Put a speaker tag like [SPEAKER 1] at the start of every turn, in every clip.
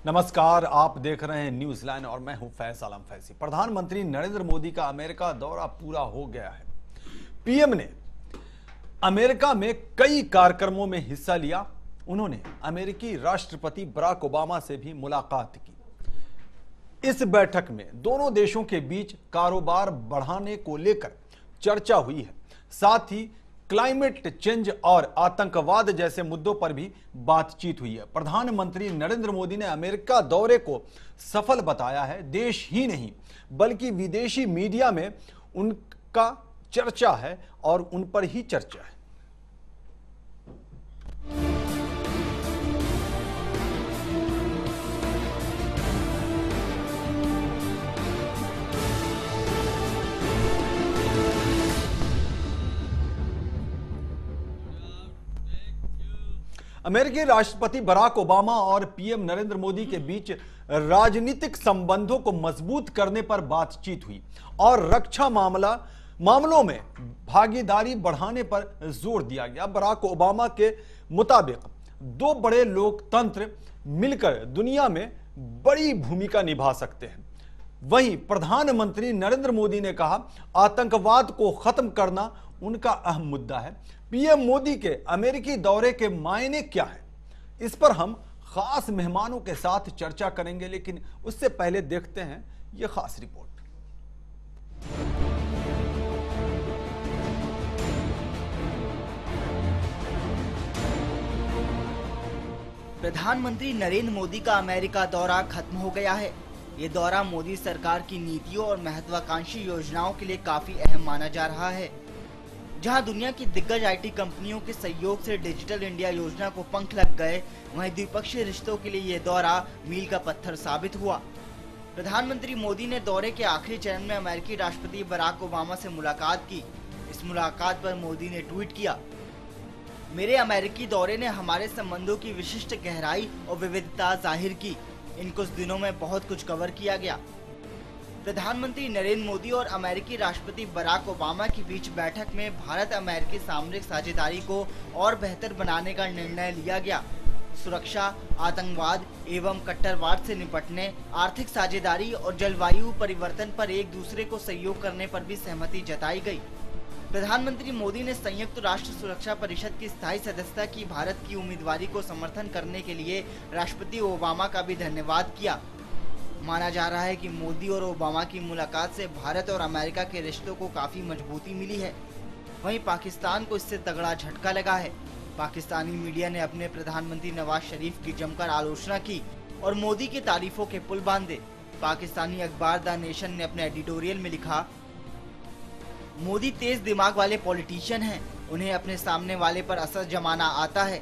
[SPEAKER 1] नमस्कार, आप देख रहे हैं न्यूज लाइन और मैं हूं फैज आलम फैजी। प्रधानमंत्री नरेंद्र मोदी का अमेरिका दौरा पूरा हो गया है। पीएम ने अमेरिका में कई कार्यक्रमों में हिस्सा लिया। उन्होंने अमेरिकी राष्ट्रपति बराक ओबामा से भी मुलाकात की। इस बैठक में दोनों देशों के बीच कारोबार बढ़ाने को लेकर चर्चा हुई है। साथ ही क्लाइमेट चेंज और आतंकवाद जैसे मुद्दों पर भी बातचीत हुई है। प्रधानमंत्री नरेंद्र मोदी ने अमेरिका दौरे को सफल बताया है। देश ही नहीं बल्कि विदेशी मीडिया में उनका चर्चा है और उन पर ही चर्चा है। अमेरिकी राष्ट्रपति बराक ओबामा और पीएम नरेंद्र मोदी के बीच राजनीतिक संबंधों को मजबूत करने पर बातचीत हुई और रक्षा मामलों में भागीदारी बढ़ाने पर जोर दिया गया। बराक ओबामा के मुताबिक दो बड़े लोकतंत्र मिलकर दुनिया में बड़ी भूमिका निभा सकते हैं। वहीं प्रधानमंत्री नरेंद्र मोदी ने कहा, आतंकवाद को खत्म करना उनका अहम मुद्दा है। पीएम मोदी के अमेरिकी दौरे के मायने क्या है, इस पर हम खास मेहमानों के साथ चर्चा करेंगे, लेकिन उससे पहले देखते हैं यह खास रिपोर्ट।
[SPEAKER 2] प्रधानमंत्री नरेंद्र मोदी का अमेरिका दौरा खत्म हो गया है। ये दौरा मोदी सरकार की नीतियों और महत्वाकांक्षी योजनाओं के लिए काफी अहम माना जा रहा है। जहां दुनिया की दिग्गज आईटी कंपनियों के सहयोग से डिजिटल इंडिया योजना को पंख लग गए, वहीं द्विपक्षीय रिश्तों के लिए ये दौरा मील का पत्थर साबित हुआ। प्रधानमंत्री मोदी ने दौरे के आखिरी चरण में अमेरिकी राष्ट्रपति बराक ओबामा से मुलाकात की। इस मुलाकात पर मोदी ने ट्वीट किया, मेरे अमेरिकी दौरे ने हमारे संबंधों की विशिष्ट गहराई और विविधता जाहिर की। इन कुछ दिनों में बहुत कुछ कवर किया गया। प्रधानमंत्री नरेंद्र मोदी और अमेरिकी राष्ट्रपति बराक ओबामा के बीच बैठक में भारत अमेरिकी सामरिक साझेदारी को और बेहतर बनाने का निर्णय लिया गया। सुरक्षा, आतंकवाद एवं कट्टरवाद से निपटने, आर्थिक साझेदारी और जलवायु परिवर्तन पर एक दूसरे को सहयोग करने पर भी सहमति जताई गई। प्रधानमंत्री मोदी ने संयुक्त राष्ट्र सुरक्षा परिषद की स्थायी सदस्यता की भारत की उम्मीदवारी को समर्थन करने के लिए राष्ट्रपति ओबामा का भी धन्यवाद किया। माना जा रहा है कि मोदी और ओबामा की मुलाकात से भारत और अमेरिका के रिश्तों को काफी मजबूती मिली है। वहीं पाकिस्तान को इससे तगड़ा झटका लगा है। पाकिस्तानी मीडिया ने अपने प्रधानमंत्री नवाज शरीफ की जमकर आलोचना की और मोदी की तारीफों के पुल बांधे। पाकिस्तानी अखबार द नेशन ने अपने एडिटोरियल में लिखा, मोदी तेज दिमाग वाले पॉलिटिशियन हैं, उन्हें अपने सामने वाले पर असर जमाना आता है।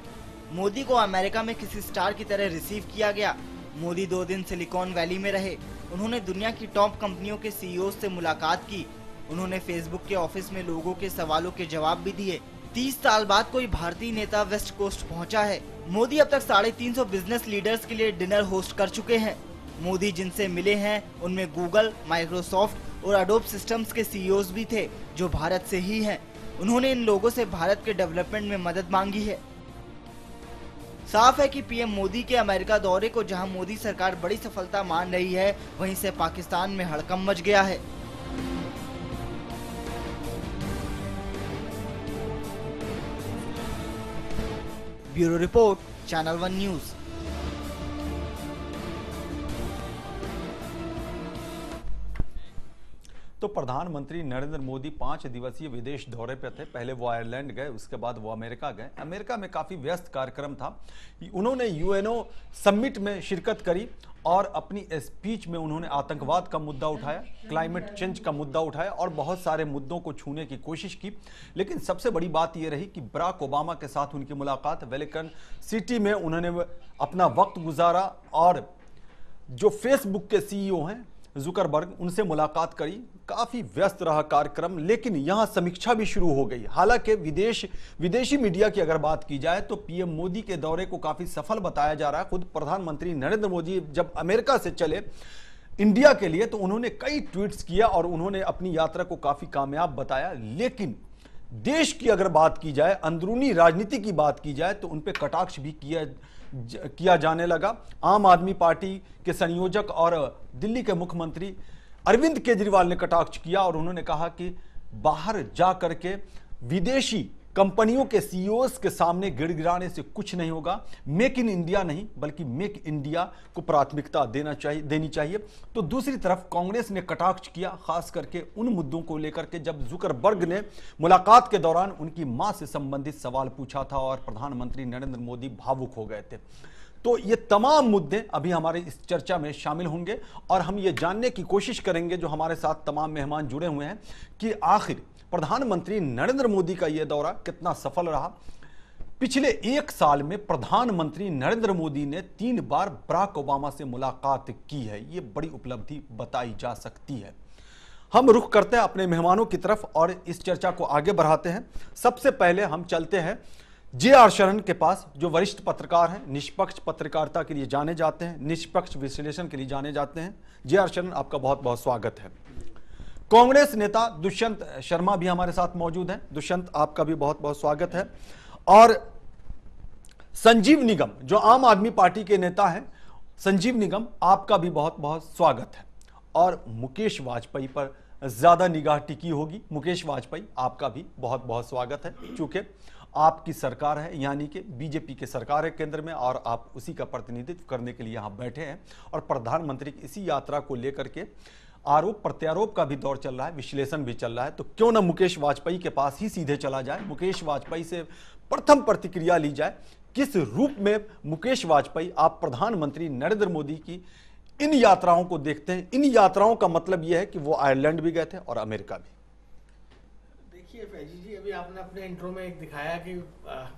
[SPEAKER 2] मोदी को अमेरिका में किसी स्टार की तरह रिसीव किया गया। मोदी 2 दिन सिलिकॉन वैली में रहे। उन्होंने दुनिया की टॉप कंपनियों के सीईओ से मुलाकात की। उन्होंने फेसबुक के ऑफिस में लोगों के सवालों के जवाब भी दिए। 30 साल बाद कोई भारतीय नेता वेस्ट कोस्ट पहुंचा है। मोदी अब तक 350 बिजनेस लीडर्स के लिए डिनर होस्ट कर चुके हैं। मोदी जिनसे मिले हैं उनमें गूगल, माइक्रोसॉफ्ट और एडोब सिस्टम्स के सीईओज भी थे जो भारत से ही हैं। उन्होंने इन लोगों से भारत के डेवलपमेंट में मदद मांगी है। साफ है कि पीएम मोदी के अमेरिका दौरे को जहां मोदी सरकार बड़ी सफलता मान रही है, वहीं से पाकिस्तान में हड़कंप मच गया है। Bureau report, channel 1 news.
[SPEAKER 1] तो प्रधानमंत्री नरेंद्र मोदी 5 दिवसीय विदेश दौरे पर थे। पहले वो आयरलैंड गए, उसके बाद वो अमेरिका गए। अमेरिका में काफ़ी व्यस्त कार्यक्रम था। उन्होंने यूएनओ समिट में शिरकत करी और अपनी स्पीच में उन्होंने आतंकवाद का मुद्दा उठाया, क्लाइमेट चेंज का मुद्दा उठाया और बहुत सारे मुद्दों को छूने की कोशिश की। लेकिन सबसे बड़ी बात यह रही कि बराक ओबामा के साथ उनकी मुलाकात वेलिकन सिटी में उन्होंने अपना वक्त गुजारा और जो फेसबुक के सीईओ हैं जुकरबर्ग, उनसे मुलाकात करी। काफी व्यस्त रहा कार्यक्रम, लेकिन यहां समीक्षा भी शुरू हो गई। हालांकि विदेशी मीडिया की अगर बात की जाए तो पीएम मोदी के दौरे को काफी सफल बताया जा रहा है। खुद प्रधानमंत्री नरेंद्र मोदी जब अमेरिका से चले इंडिया के लिए तो उन्होंने कई ट्वीट्स किया और उन्होंने अपनी यात्रा को काफी कामयाब बताया। लेकिन देश की अगर बात की जाए, अंदरूनी राजनीति की बात की जाए, तो उन पे कटाक्ष भी किया जाने लगा। आम आदमी पार्टी के संयोजक और दिल्ली के मुख्यमंत्री अरविंद केजरीवाल ने कटाक्ष किया और उन्होंने कहा कि बाहर जा करके विदेशी कंपनियों के सीईओस के सामने गिड़गिड़ाने से कुछ नहीं होगा। मेक इन इंडिया नहीं बल्कि मेक इंडिया को प्राथमिकता देनी चाहिए। तो दूसरी तरफ कांग्रेस ने कटाक्ष किया, खास करके उन मुद्दों को लेकर के जब जुकरबर्ग ने मुलाकात के दौरान उनकी मां से संबंधित सवाल पूछा था और प्रधानमंत्री नरेंद्र मोदी भावुक हो गए थे। तो ये तमाम मुद्दे अभी हमारे इस चर्चा में शामिल होंगे और हम ये जानने की कोशिश करेंगे, जो हमारे साथ तमाम मेहमान जुड़े हुए हैं, कि आखिर प्रधानमंत्री नरेंद्र मोदी का यह दौरा कितना सफल रहा। पिछले एक साल में प्रधानमंत्री नरेंद्र मोदी ने 3 बार बराक ओबामा से मुलाकात की है। यह बड़ी उपलब्धि बताई जा सकती है। हम रुख करते हैं अपने मेहमानों की तरफ और इस चर्चा को आगे बढ़ाते हैं। सबसे पहले हम चलते हैं जे.आर. शरण के पास, जो वरिष्ठ पत्रकार हैं, निष्पक्ष पत्रकारिता के लिए जाने जाते हैं, निष्पक्ष विश्लेषण के लिए जाने जाते हैं। जे.आर. शरण, आपका बहुत बहुत स्वागत है। कांग्रेस नेता दुष्यंत शर्मा भी हमारे साथ मौजूद हैं। दुष्यंत, आपका भी बहुत बहुत स्वागत है। और संजीव निगम, जो आम आदमी पार्टी के नेता हैं, संजीव निगम, आपका भी बहुत बहुत स्वागत है। और मुकेश वाजपेयी पर ज्यादा निगाह टिकी होगी। मुकेश वाजपेयी, आपका भी बहुत बहुत स्वागत है। चूंकि आपकी सरकार है, यानी कि बीजेपी की सरकार है केंद्र में, और आप उसी का प्रतिनिधित्व करने के लिए यहां बैठे हैं और प्रधानमंत्री की इसी यात्रा को लेकर के आरोप प्रत्यारोप का भी दौर चल रहा है, विश्लेषण भी चल रहा है। तो क्यों ना मुकेश वाजपेयी के पास ही सीधे चला जाए, मुकेश वाजपेयी से प्रथम प्रतिक्रिया ली जाए। किस रूप में मुकेश वाजपेयी आप प्रधानमंत्री नरेंद्र मोदी की इन यात्राओं को देखते हैं? इन यात्राओं का मतलब यह है कि वो आयरलैंड भी गए थे और अमेरिका भी।
[SPEAKER 3] देखिए फैजी जी, अभी आपने अपने इंट्रो में एक दिखाया कि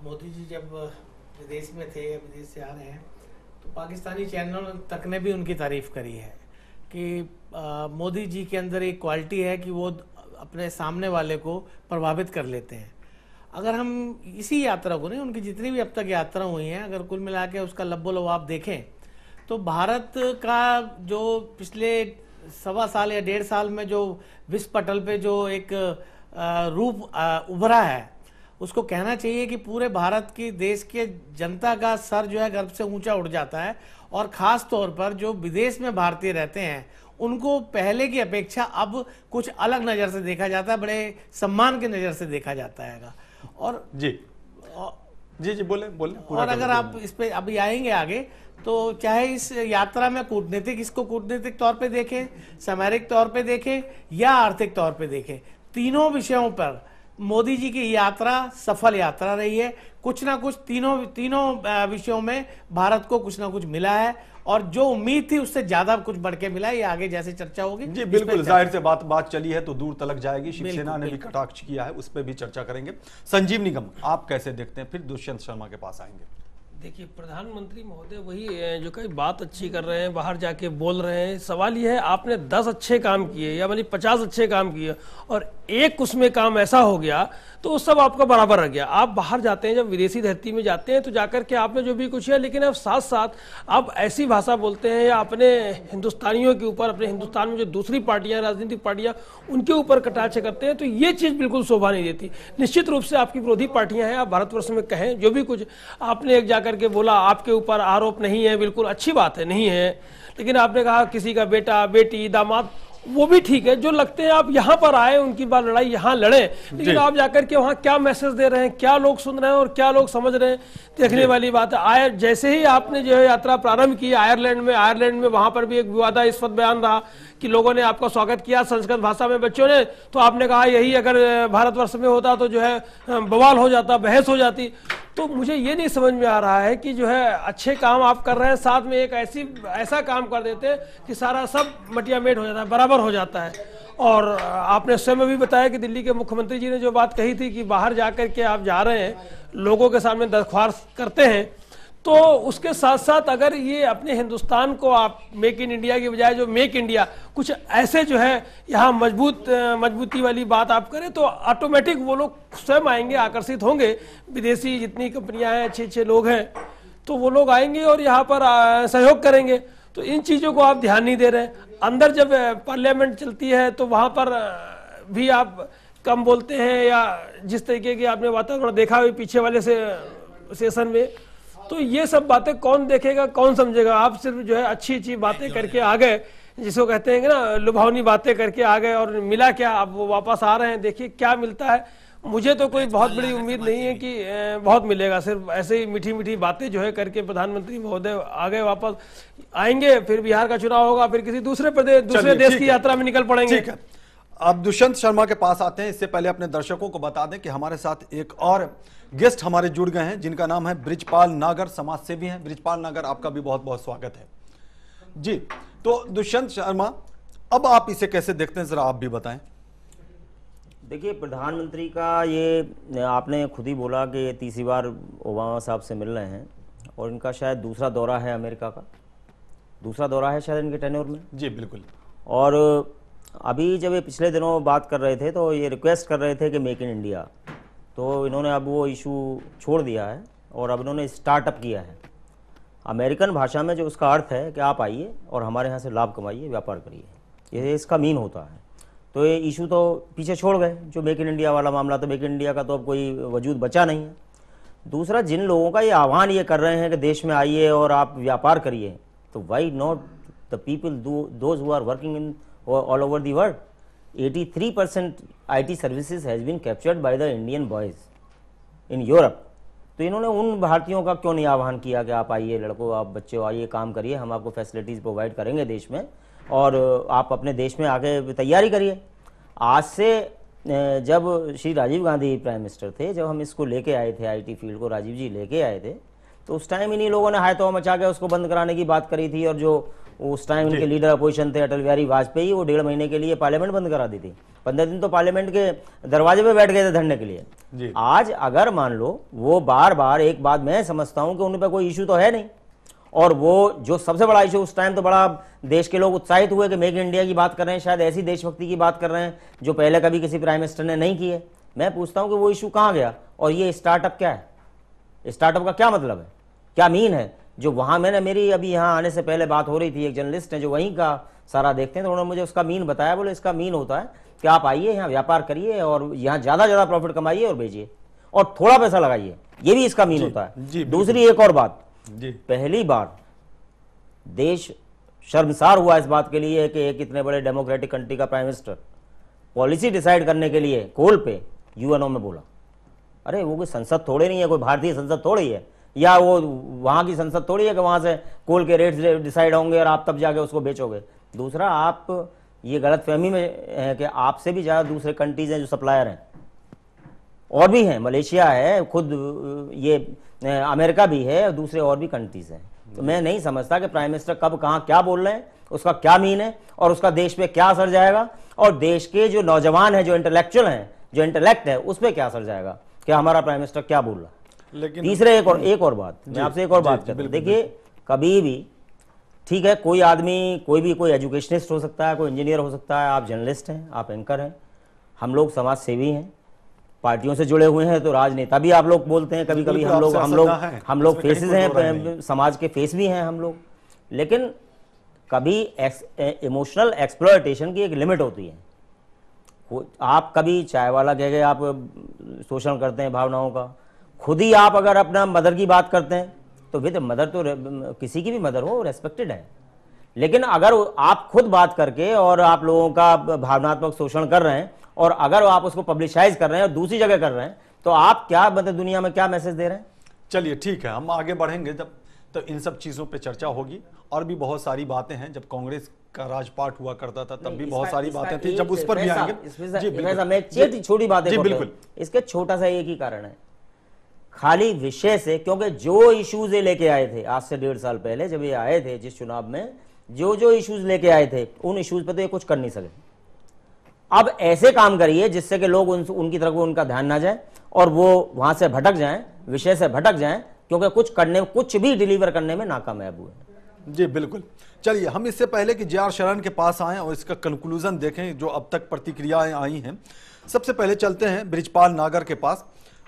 [SPEAKER 3] मोदी जी जब विदेश में थे, विदेश से आ रहे हैं, तो पाकिस्तानी चैनल तक ने भी उनकी तारीफ करी है कि मोदी जी के अंदर एक क्वालिटी है कि वो अपने सामने वाले को प्रभावित कर लेते हैं। अगर हम इसी यात्रा को नहीं, उनकी जितनी भी अब तक यात्रा हुई हैं, अगर कुल मिला के उसका लब्बो लबाब देखें, तो भारत का जो पिछले 1.25 साल या 1.5 साल में जो विश्व पटल पे जो एक रूप उभरा है, उसको कहना चाहिए कि पूरे भारत की देश के जनता का सर जो है गर्व से ऊंचा उठ जाता है। और ख़ास तौर पर जो विदेश में भारतीय रहते हैं, उनको पहले की अपेक्षा अब कुछ अलग नज़र से देखा जाता है, बड़े सम्मान की नज़र से देखा जाता है। और
[SPEAKER 1] जी बोले
[SPEAKER 3] और अगर आप इस पे अभी आएंगे आगे, तो चाहे इस यात्रा में इसको कूटनीतिक तौर पे देखें, सामरिक तौर पे देखें या आर्थिक तौर पे देखें, तीनों विषयों पर मोदी जी की यात्रा सफल यात्रा रही है। कुछ ना कुछ तीनों विषयों में भारत को कुछ ना कुछ मिला है, और जो उम्मीद थी उससे ज्यादा कुछ बढ़ के मिला है। ये आगे जैसे चर्चा होगी
[SPEAKER 1] जी बिल्कुल, जाहिर से बात चली है तो दूर तलक जाएगी। शिवसेना ने भी कटाक्ष किया है, उस पर भी चर्चा करेंगे। संजीव निगम, आप कैसे देखते हैं? फिर दुष्यंत शर्मा के पास आएंगे।
[SPEAKER 4] देखिए, प्रधानमंत्री महोदय वही जो कई बात अच्छी कर रहे हैं, बाहर जाके बोल रहे हैं। सवाल ये है, आपने 10 अच्छे काम किए या मानी 50 अच्छे काम किए और एक उसमें काम ऐसा हो गया तो वो सब आपका बराबर रह गया। आप बाहर जाते हैं, जब विदेशी धरती में जाते हैं, तो जाकर के आपने जो भी कुछ है, लेकिन अब साथ साथ आप ऐसी भाषा बोलते हैं या अपने हिंदुस्तानियों के ऊपर, अपने हिंदुस्तान में जो दूसरी पार्टियां, राजनीतिक पार्टियां, उनके ऊपर कटाक्ष करते हैं, तो ये चीज़ बिल्कुल शोभा नहीं देती। निश्चित रूप से आपकी विरोधी पार्टियां हैं, आप भारतवर्ष में कहें जो भी कुछ आपने एक जाकर के बोला, आपके ऊपर आरोप नहीं है, बिल्कुल अच्छी बात है, नहीं है। लेकिन आपने कहा किसी का बेटा, बेटी, दामाद, वो भी ठीक है। जो लगते हैं आप यहाँ पर आए, उनकी बात लड़ाई यहाँ लड़े, लेकिन आप जाकर के वहाँ क्या मैसेज दे रहे हैं, क्या लोग सुन रहे हैं और क्या लोग समझ रहे हैं, देखने वाली बात है। जैसे ही आपने जो है यात्रा प्रारंभ की आयरलैंड में वहाँ पर भी एक विवादास्पद बयान रहा कि लोगों ने आपका स्वागत किया संस्कृत भाषा में बच्चों ने, तो आपने कहा यही अगर भारतवर्ष में होता तो जो है बवाल हो जाता, बहस हो जाती। तो मुझे ये नहीं समझ में आ रहा है कि जो है अच्छे काम आप कर रहे हैं, साथ में एक ऐसा काम कर देते हैं कि सारा सब मटियामेट हो जाता है, बराबर हो जाता है। और आपने स्वयं भी बताया कि दिल्ली के मुख्यमंत्री जी ने जो बात कही थी कि बाहर जाकर के आप जा रहे हैं, लोगों के सामने दरख्वास्त करते हैं, तो उसके साथ साथ अगर ये अपने हिंदुस्तान को आप मेक इन इंडिया की बजाय जो मेक इंडिया, कुछ ऐसे जो है यहाँ मजबूती वाली बात आप करें, तो ऑटोमेटिक वो लोग स्वयं आएंगे, आकर्षित होंगे। विदेशी जितनी कंपनियां हैं, अच्छे लोग हैं, तो वो लोग आएंगे और यहाँ पर सहयोग करेंगे। तो इन चीज़ों को आप ध्यान नहीं दे रहे हैं। अंदर जब पार्लियामेंट चलती है तो वहाँ पर भी आप कम बोलते हैं, या जिस तरीके की आपने वातावरण देखा हुआ पीछे वाले से सेशन में, तो ये सब बातें कौन देखेगा, कौन समझेगा? आप सिर्फ जो है अच्छी अच्छी बातें करके आ गए, जिसको कहते हैं कि ना लुभावनी बातें करके आ गए, और मिला क्या? अब वो वापस आ रहे हैं, देखिए क्या मिलता है। मुझे तो कोई बहुत बड़ी उम्मीद नहीं है कि बहुत मिलेगा। सिर्फ ऐसे ही मीठी मीठी बातें जो है करके प्रधानमंत्री महोदय आ गए, वापस आएंगे, फिर बिहार का चुनाव होगा, फिर किसी दूसरे प्रदेश, दूसरे देश की यात्रा में निकल पड़ेंगे।
[SPEAKER 1] ठीक है, अब दुष्यंत शर्मा के पास आते हैं। इससे पहले अपने दर्शकों को बता दें कि हमारे साथ एक और गेस्ट हमारे जुड़ गए हैं, जिनका नाम है बृजपाल नागर, समाज सेवी हैं। बृजपाल नागर, आपका भी बहुत बहुत स्वागत है जी। तो दुष्यंत शर्मा, अब आप इसे कैसे देखते हैं, जरा आप भी बताएं।
[SPEAKER 5] देखिए, प्रधानमंत्री का ये आपने खुद ही बोला कि ये तीसरी बार ओबामा साहब से मिल रहे हैं, और इनका शायद दूसरा दौरा है अमेरिका का, दूसरा दौरा है शायद इनके टेन्योर में।
[SPEAKER 1] जी बिल्कुल।
[SPEAKER 5] और अभी जब ये पिछले दिनों बात कर रहे थे तो ये रिक्वेस्ट कर रहे थे कि मेक इन इंडिया, तो इन्होंने अब वो इशू छोड़ दिया है और अब इन्होंने स्टार्टअप किया है। अमेरिकन भाषा में जो उसका अर्थ है कि आप आइए और हमारे यहाँ से लाभ कमाइए, व्यापार करिए, ये इसका मीन होता है। तो ये इशू तो पीछे छोड़ गए, जो मेक इन इंडिया वाला मामला, तो मेक इन इंडिया का तो अब कोई वजूद बचा नहीं है। दूसरा, जिन लोगों का ये आह्वान ये कर रहे हैं कि देश में आइए और आप व्यापार करिए, तो why not the people those who are working in all over the world. 83% IT services has been captured by the Indian boys in Europe. तो इन्होंने उन भारतीयों का क्यों नहीं आह्वान किया कि आप आइए, लड़कों, आप बच्चों आइए, काम करिए, हम आपको फैसिलिटीज़ प्रोवाइड करेंगे देश में, और आप अपने देश में आके तैयारी करिए। आज से जब श्री राजीव गांधी प्राइम मिनिस्टर थे, जब हम इसको लेके आए थे, IT फील्ड को राजीव जी लेके आए थे, तो उस टाइम इन्हीं लोगों ने हाय तो मचा के उसको बंद कराने की बात करी थी, और जो उस टाइम इनके लीडर अपोजिशन थे अटल बिहारी वाजपेयी, वो 1.5 महीने के लिए पार्लियामेंट बंद करा दी थी। 15 दिन तो पार्लियामेंट के दरवाजे पे बैठ गए थे धरने के लिए। आज अगर मान लो वो बार बार, एक बात मैं समझता हूं कि उन पर कोई इशू तो है नहीं, और वो जो सबसे बड़ा इशू उस टाइम, तो बड़ा देश के लोग उत्साहित हुए कि मेक इन इंडिया की बात कर रहे हैं, शायद ऐसी देशभक्ति की बात कर रहे हैं जो पहले कभी किसी प्राइम मिनिस्टर ने नहीं की है। मैं पूछता हूं कि वो इशू कहां गया, और ये स्टार्टअप क्या है? स्टार्टअप का क्या मतलब है, क्या मीन है? जो वहां मैंने, मेरी अभी यहाँ आने से पहले बात हो रही थी, एक जर्नलिस्ट है जो वहीं का सारा देखते हैं, तो उन्होंने मुझे उसका मीन बताया। बोले इसका मीन होता है कि आप आइए, यहाँ व्यापार करिए और यहाँ ज़्यादा प्रॉफिट कमाइए और बेचिए और थोड़ा पैसा लगाइए, ये भी इसका मीन होता है। दूसरी एक और बात, पहली बार देश शर्मसार हुआ इस बात के लिए कि एक इतने बड़े डेमोक्रेटिक कंट्री का प्राइम मिनिस्टर पॉलिसी डिसाइड करने के लिए कॉल पे यूएनओ में बोला। अरे वो कोई संसद थोड़े नहीं है, कोई भारतीय संसद थोड़ी है, या वो वहां की संसद थोड़ी है कि वहां से कोल के रेट्स डिसाइड होंगे और आप तब जाके उसको बेचोगे। दूसरा, आप ये गलतफहमी में है कि आपसे भी ज़्यादा दूसरे कंट्रीज हैं जो सप्लायर हैं, और भी हैं, मलेशिया है, खुद ये अमेरिका भी है, दूसरे और भी कंट्रीज हैं। तो मैं नहीं समझता कि प्राइम मिनिस्टर कब कहाँ क्या बोल रहे हैं, उसका क्या मीन है और उसका देश पे क्या असर जाएगा, और देश के जो नौजवान हैं, जो इंटेलेक्चुअल हैं, जो इंटेलेक्ट है, उस पर क्या असर जाएगा कि हमारा प्राइम मिनिस्टर क्या बोल रहा है। लेकिन तीसरे एक और बात, मैं आपसे एक और बात करता हूं। देखिए, कभी भी ठीक है, कोई आदमी, कोई एजुकेशनिस्ट हो सकता है, कोई इंजीनियर हो सकता है, आप जर्नलिस्ट हैं, आप एंकर हैं, हम लोग समाज सेवी हैं, पार्टियों से जुड़े हुए हैं, तो राजनेता भी आप लोग बोलते हैं कभी कभी, हम लोग फेसेस हैं, समाज के फेस भी हैं हम लोग। लेकिन कभी इमोशनल एक्सप्लॉयटेशन की एक लिमिट होती है। आप कभी चाय वाला कह गए, आप शोषण करते हैं भावनाओं का। खुद ही आप अगर अपना मदर की बात करते हैं, तो विद मदर, तो किसी की भी मदर हो रेस्पेक्टेड है, लेकिन अगर आप खुद बात करके और आप लोगों का भावनात्मक शोषण कर रहे हैं, और अगर आप उसको पब्लिसाइज कर रहे हैं और दूसरी जगह कर रहे हैं, तो आप क्या मतलब दुनिया में क्या मैसेज दे रहे हैं?
[SPEAKER 1] चलिए ठीक है, हम आगे बढ़ेंगे जब, तो इन सब चीजों पे चर्चा होगी। और भी बहुत सारी बातें हैं, जब कांग्रेस का राजपाट हुआ करता था तब भी बहुत सारी बातें थी, जब उस पर भी आएंगे।
[SPEAKER 5] मैं छोटी बातें बिल्कुल, इसके छोटा सा एक ही कारण है, खाली विषय से, क्योंकि जो इश्यूज ये लेके आए थे आज से 1.5 साल पहले जब ये आए थे जिस चुनाव में, जो इश्यूज लेके आए थे, उन इश्यूज पे तो ये कुछ कर नहीं सके। अब ऐसे काम करिए जिससे कि लोग उनकी तरफ उनका ध्यान ना जाए और वो वहां से भटक जाएं, विषय से भटक जाएं, क्योंकि कुछ भी डिलीवर करने में नाकामयाब हुए।
[SPEAKER 1] जी बिल्कुल। चलिए, हम इससे पहले कि जे.आर. शरण के पास आएं और इसका कंक्लूजन देखें, जो अब तक प्रतिक्रियाएं आई हैं, सबसे पहले चलते हैं बृजपाल नागर के पास,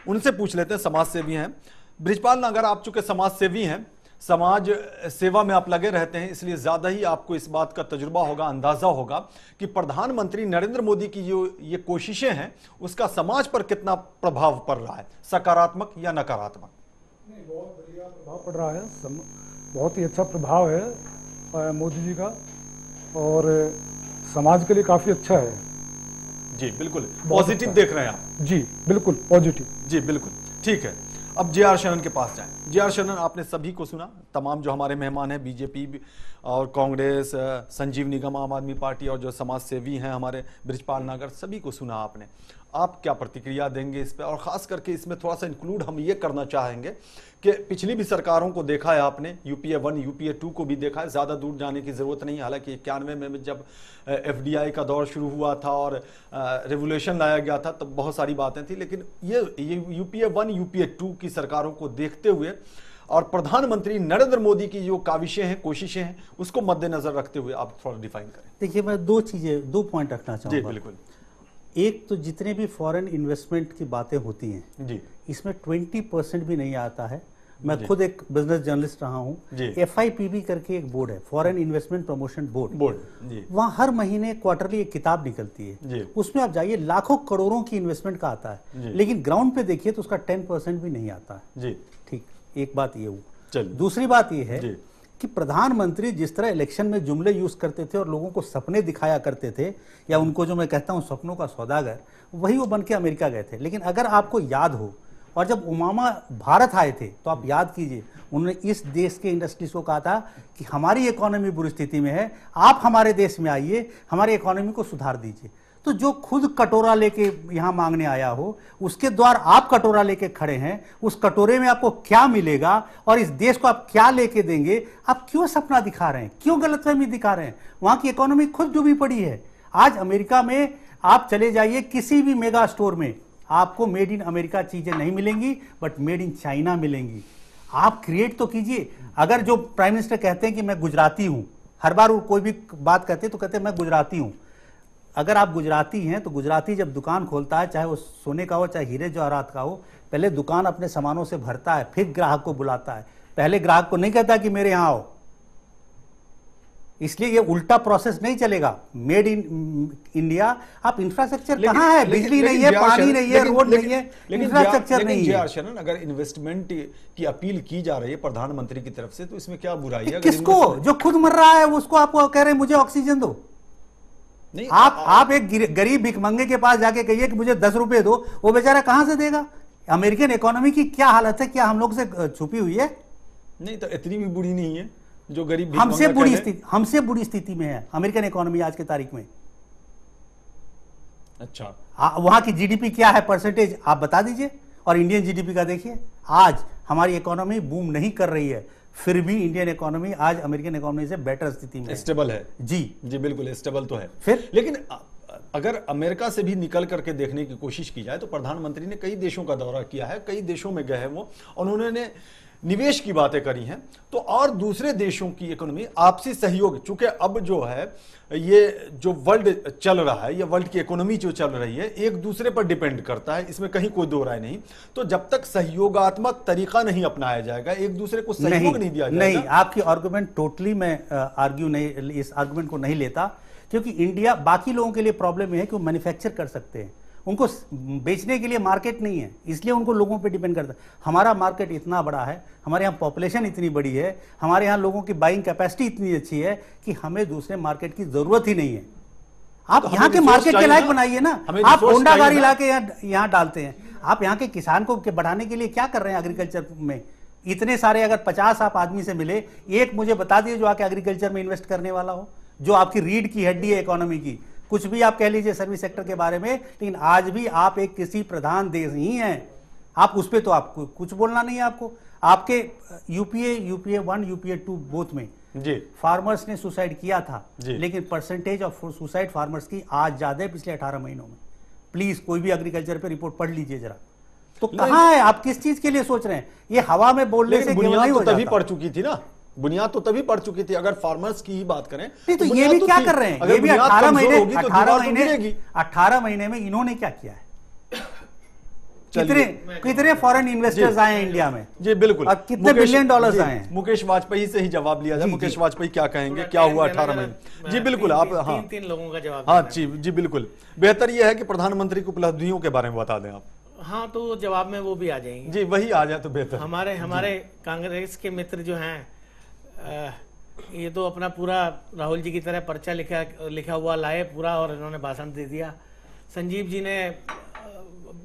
[SPEAKER 1] उनसे पूछ लेते हैं, समाज सेवी हैं। बृजपाल नागर, आप चूंकि समाज सेवी हैं, समाज सेवा में आप लगे रहते हैं, इसलिए ज्यादा ही आपको इस बात का तजुर्बा होगा, अंदाजा होगा कि प्रधानमंत्री नरेंद्र मोदी की जो ये कोशिशें हैं उसका समाज पर कितना प्रभाव पड़ रहा है, सकारात्मक या नकारात्मक।
[SPEAKER 6] नहीं, बहुत बढ़िया प्रभाव पड़ रहा है, बहुत ही अच्छा प्रभाव है मोदी जी का, और समाज के लिए काफ़ी अच्छा है।
[SPEAKER 1] जी बिल्कुल पॉजिटिव देख रहे हैं आप।
[SPEAKER 6] जी बिल्कुल पॉजिटिव।
[SPEAKER 1] जी बिल्कुल ठीक है। अब जे आर शरण के पास जाएं। जे आर शरण, आपने सभी को सुना, तमाम जो हमारे मेहमान हैं, बीजेपी और कांग्रेस, संजीव निगम आम आदमी पार्टी और जो समाज सेवी हैं हमारे बृजपाल नागर, सभी को सुना आपने। आप क्या प्रतिक्रिया देंगे इस पर? और ख़ास करके इसमें थोड़ा सा इंक्लूड हम ये करना चाहेंगे कि पिछली भी सरकारों को देखा है आपने, यूपीए 1 यूपीए 2 को भी देखा है, ज़्यादा दूर जाने की ज़रूरत नहीं है। हालांकि 91 में जब एफडीआई का दौर शुरू हुआ था और रेवोल्यूशन लाया गया था तब बहुत सारी बातें थी, लेकिन ये यूपीए 1 यूपीए 2 की सरकारों को देखते हुए और प्रधानमंत्री नरेंद्र मोदी की जो काविशें हैं, कोशिशें हैं, उसको मद्देनजर रखते हुए आप थोड़ा डिफाइन करें।
[SPEAKER 7] देखिए, मैं दो पॉइंट रखना
[SPEAKER 1] जी
[SPEAKER 7] चाहूँगा।
[SPEAKER 1] बिल्कुल।
[SPEAKER 7] एक तो जितने भी फॉरेन इन्वेस्टमेंट की बातें होती हैं
[SPEAKER 1] जी,
[SPEAKER 7] इसमें 20% भी नहीं आता है। मैं
[SPEAKER 1] जी।
[SPEAKER 7] खुद एक बिजनेस जर्नलिस्ट रहा हूँ।
[SPEAKER 1] जी।
[SPEAKER 7] FIPB करके एक बोर्ड है, फॉरेन इन्वेस्टमेंट प्रमोशन बोर्ड।
[SPEAKER 1] जी
[SPEAKER 7] वहाँ हर महीने क्वार्टरली एक किताब निकलती
[SPEAKER 1] जी।
[SPEAKER 7] है, उसमें आप जाइए, लाखों करोड़ों की इन्वेस्टमेंट का आता
[SPEAKER 1] जी।
[SPEAKER 7] है, लेकिन ग्राउंड पे देखिए तो उसका 10% भी नहीं आता है।
[SPEAKER 1] जी
[SPEAKER 7] ठीक, एक बात ये हुई।
[SPEAKER 1] चलिए।
[SPEAKER 7] दूसरी बात ये है
[SPEAKER 1] जी।
[SPEAKER 7] कि प्रधानमंत्री जिस तरह इलेक्शन में जुमले यूज करते थे और लोगों को सपने दिखाया करते थे, या उनको जो मैं कहता हूं सपनों का सौदागर, वही वो बन के अमेरिका गए थे। लेकिन अगर आपको याद हो, और जब ओबामा भारत आए थे तो आप याद कीजिए, उन्होंने इस देश के इंडस्ट्रीज को कहा था कि हमारी इकोनॉमी बुरी स्थिति में है, आप हमारे देश में आइए, हमारी इकोनॉमी को सुधार दीजिए। तो जो खुद कटोरा लेके यहाँ मांगने आया हो, उसके द्वार आप कटोरा लेके खड़े हैं, उस कटोरे में आपको क्या मिलेगा और इस देश को आप क्या लेके देंगे, आप क्यों सपना दिखा रहे हैं, क्यों गलतफहमी दिखा रहे हैं? वहाँ की इकोनॉमी खुद डूबी पड़ी है। आज अमेरिका में आप चले जाइए, किसी भी मेगा स्टोर में आपको मेड इन अमेरिका चीजें नहीं मिलेंगी, बट मेड इन चाइना मिलेंगी। आप क्रिएट तो कीजिए। अगर जो प्राइम मिनिस्टर कहते हैं कि मैं गुजराती हूं, हर बार वो कोई भी बात कहते हैं तो कहते हैं मैं गुजराती हूं। अगर आप गुजराती हैं तो गुजराती जब दुकान खोलता है, चाहे वो सोने का हो चाहे हीरे जवाहरात का हो, पहले दुकान अपने सामानों से भरता है, फिर ग्राहक को बुलाता है। पहले ग्राहक को नहीं कहता कि मेरे यहां आओ। इसलिए ये उल्टा प्रोसेस नहीं चलेगा। मेड इन इंडिया, आप इंफ्रास्ट्रक्चर कहाँ है? बिजली नहीं है, पानी नहीं है, रोड नहीं है, इंफ्रास्ट्रक्चर नहीं है।
[SPEAKER 1] शरण, अगर इन्वेस्टमेंट की अपील की जा रही है प्रधानमंत्री की तरफ से, तो इसमें क्या बुराई है?
[SPEAKER 7] किसको? जो खुद मर रहा है उसको आप कह रहे हैं मुझे ऑक्सीजन दो?
[SPEAKER 1] नहीं,
[SPEAKER 7] आप एक गरीब भिखमंगे के पास जाके कहिए कि मुझे 10 रुपए दो, वो बेचारा कहां से देगा? अमेरिकन इकोनॉमी की क्या हालत है, क्या हम लोग से छुपी हुई है?
[SPEAKER 1] नहीं, तो इतनी भी बुरी नहीं है जो गरीब
[SPEAKER 7] हमसे बुरी स्थिति में है अमेरिकन इकोनॉमी आज की तारीख में।
[SPEAKER 1] अच्छा,
[SPEAKER 7] वहां की जीडीपी क्या है परसेंटेज आप बता दीजिए, और इंडियन जीडीपी का देखिए। आज हमारी इकोनॉमी बूम नहीं कर रही है, फिर भी इंडियन इकोनॉमी आज अमेरिकन इकोनॉमी से बेटर स्थिति में
[SPEAKER 1] स्टेबल है।
[SPEAKER 7] जी
[SPEAKER 1] जी बिल्कुल स्टेबल तो है।
[SPEAKER 7] फिर
[SPEAKER 1] लेकिन अगर अमेरिका से भी निकल करके देखने की कोशिश की जाए तो प्रधानमंत्री ने कई देशों का दौरा किया है, कई देशों में गए हैं वो, और उन्होंने निवेश की बातें करी हैं। तो और दूसरे देशों की इकोनॉमी, आपसी सहयोग, चूंकि अब जो है ये जो वर्ल्ड चल रहा है, ये वर्ल्ड की इकोनॉमी जो चल रही है, एक दूसरे पर डिपेंड करता है, इसमें कहीं कोई दो राय नहीं। तो जब तक सहयोगात्मक तरीका नहीं अपनाया जाएगा, एक दूसरे को सहयोग नहीं दिया जाएगा।
[SPEAKER 7] नहीं, आपकी आर्गुमेंट टोटली मैं आर्ग्यू नहीं, इस आर्गुमेंट को नहीं लेता, क्योंकि इंडिया, बाकी लोगों के लिए प्रॉब्लम है कि वो मैन्युफैक्चर कर सकते हैं, उनको बेचने के लिए मार्केट नहीं है, इसलिए उनको लोगों पे डिपेंड करता है। हमारा मार्केट इतना बड़ा है, हमारे यहाँ पॉपुलेशन इतनी बड़ी है, हमारे यहाँ लोगों की बाइंग कैपेसिटी इतनी अच्छी है कि हमें दूसरे मार्केट की जरूरत ही नहीं है। आप
[SPEAKER 1] तो
[SPEAKER 7] यहाँ के मार्केट के लायक बनाइए ना। आप होंडा गाड़ी लाके यहाँ डालते हैं, आप यहाँ के किसान को बढ़ाने के लिए क्या कर रहे हैं एग्रीकल्चर में? इतने सारे, अगर 50 आप आदमी से मिले, एक मुझे बता दिए जो आके एग्रीकल्चर में इन्वेस्ट करने वाला हो, जो आपकी रीढ़ की हड्डी है इकोनॉमी की। कुछ भी आप कह लीजिए सर्विस सेक्टर के बारे में, लेकिन आज भी आप एक कृषि प्रधान देश ही हैं। आप उस पर तो आपको कुछ बोलना नहीं है। आपको आपके यूपीए 1 यूपीए 2 बोथ में
[SPEAKER 1] जी
[SPEAKER 7] फार्मर्स ने सुसाइड किया था,
[SPEAKER 1] जी।
[SPEAKER 7] लेकिन परसेंटेज ऑफ सुसाइड फार्मर्स की आज ज्यादा है पिछले 18 महीनों में। प्लीज कोई भी एग्रीकल्चर पे रिपोर्ट पढ़ लीजिए जरा। तो कहाँ है? आप किस चीज के लिए सोच रहे हैं? ये हवा में बोलने से
[SPEAKER 1] बुनियाद तो तभी पड़ चुकी थी ना, बुनियाद तो तभी पड़ चुकी थी। अगर फार्मर्स की ही बात करें
[SPEAKER 7] नहीं तो ये भी क्या कर रहे हैं? ये भी 18 महीने में इन्होंने क्या किया है? कितने कितने फॉरेन इन्वेस्टर्स आए हैं इंडिया में?
[SPEAKER 1] जी बिल्कुल।
[SPEAKER 7] अब कितने बिलियन डॉलर्स आए हैं?
[SPEAKER 1] मुकेश वाजपेयी से ही जवाब लिया जाए। मुकेश वाजपेयी क्या कहेंगे, क्या हुआ 18 महीने? जी बिल्कुल, आप हाँ
[SPEAKER 3] तीन लोगों का जवाब।
[SPEAKER 1] हाँ जी बिल्कुल। बेहतर यह है कि प्रधानमंत्री की उपलब्धियों के बारे में बता दें आप।
[SPEAKER 3] हाँ, तो जवाब में वो भी आ जाएंगे
[SPEAKER 1] जी, वही आ जाए तो बेहतर।
[SPEAKER 3] हमारे कांग्रेस के मित्र जो हैं, ये तो अपना पूरा राहुल जी की तरह पर्चा लिखा हुआ लाए पूरा, और इन्होंने भाषण दे दिया। संजीव जी ने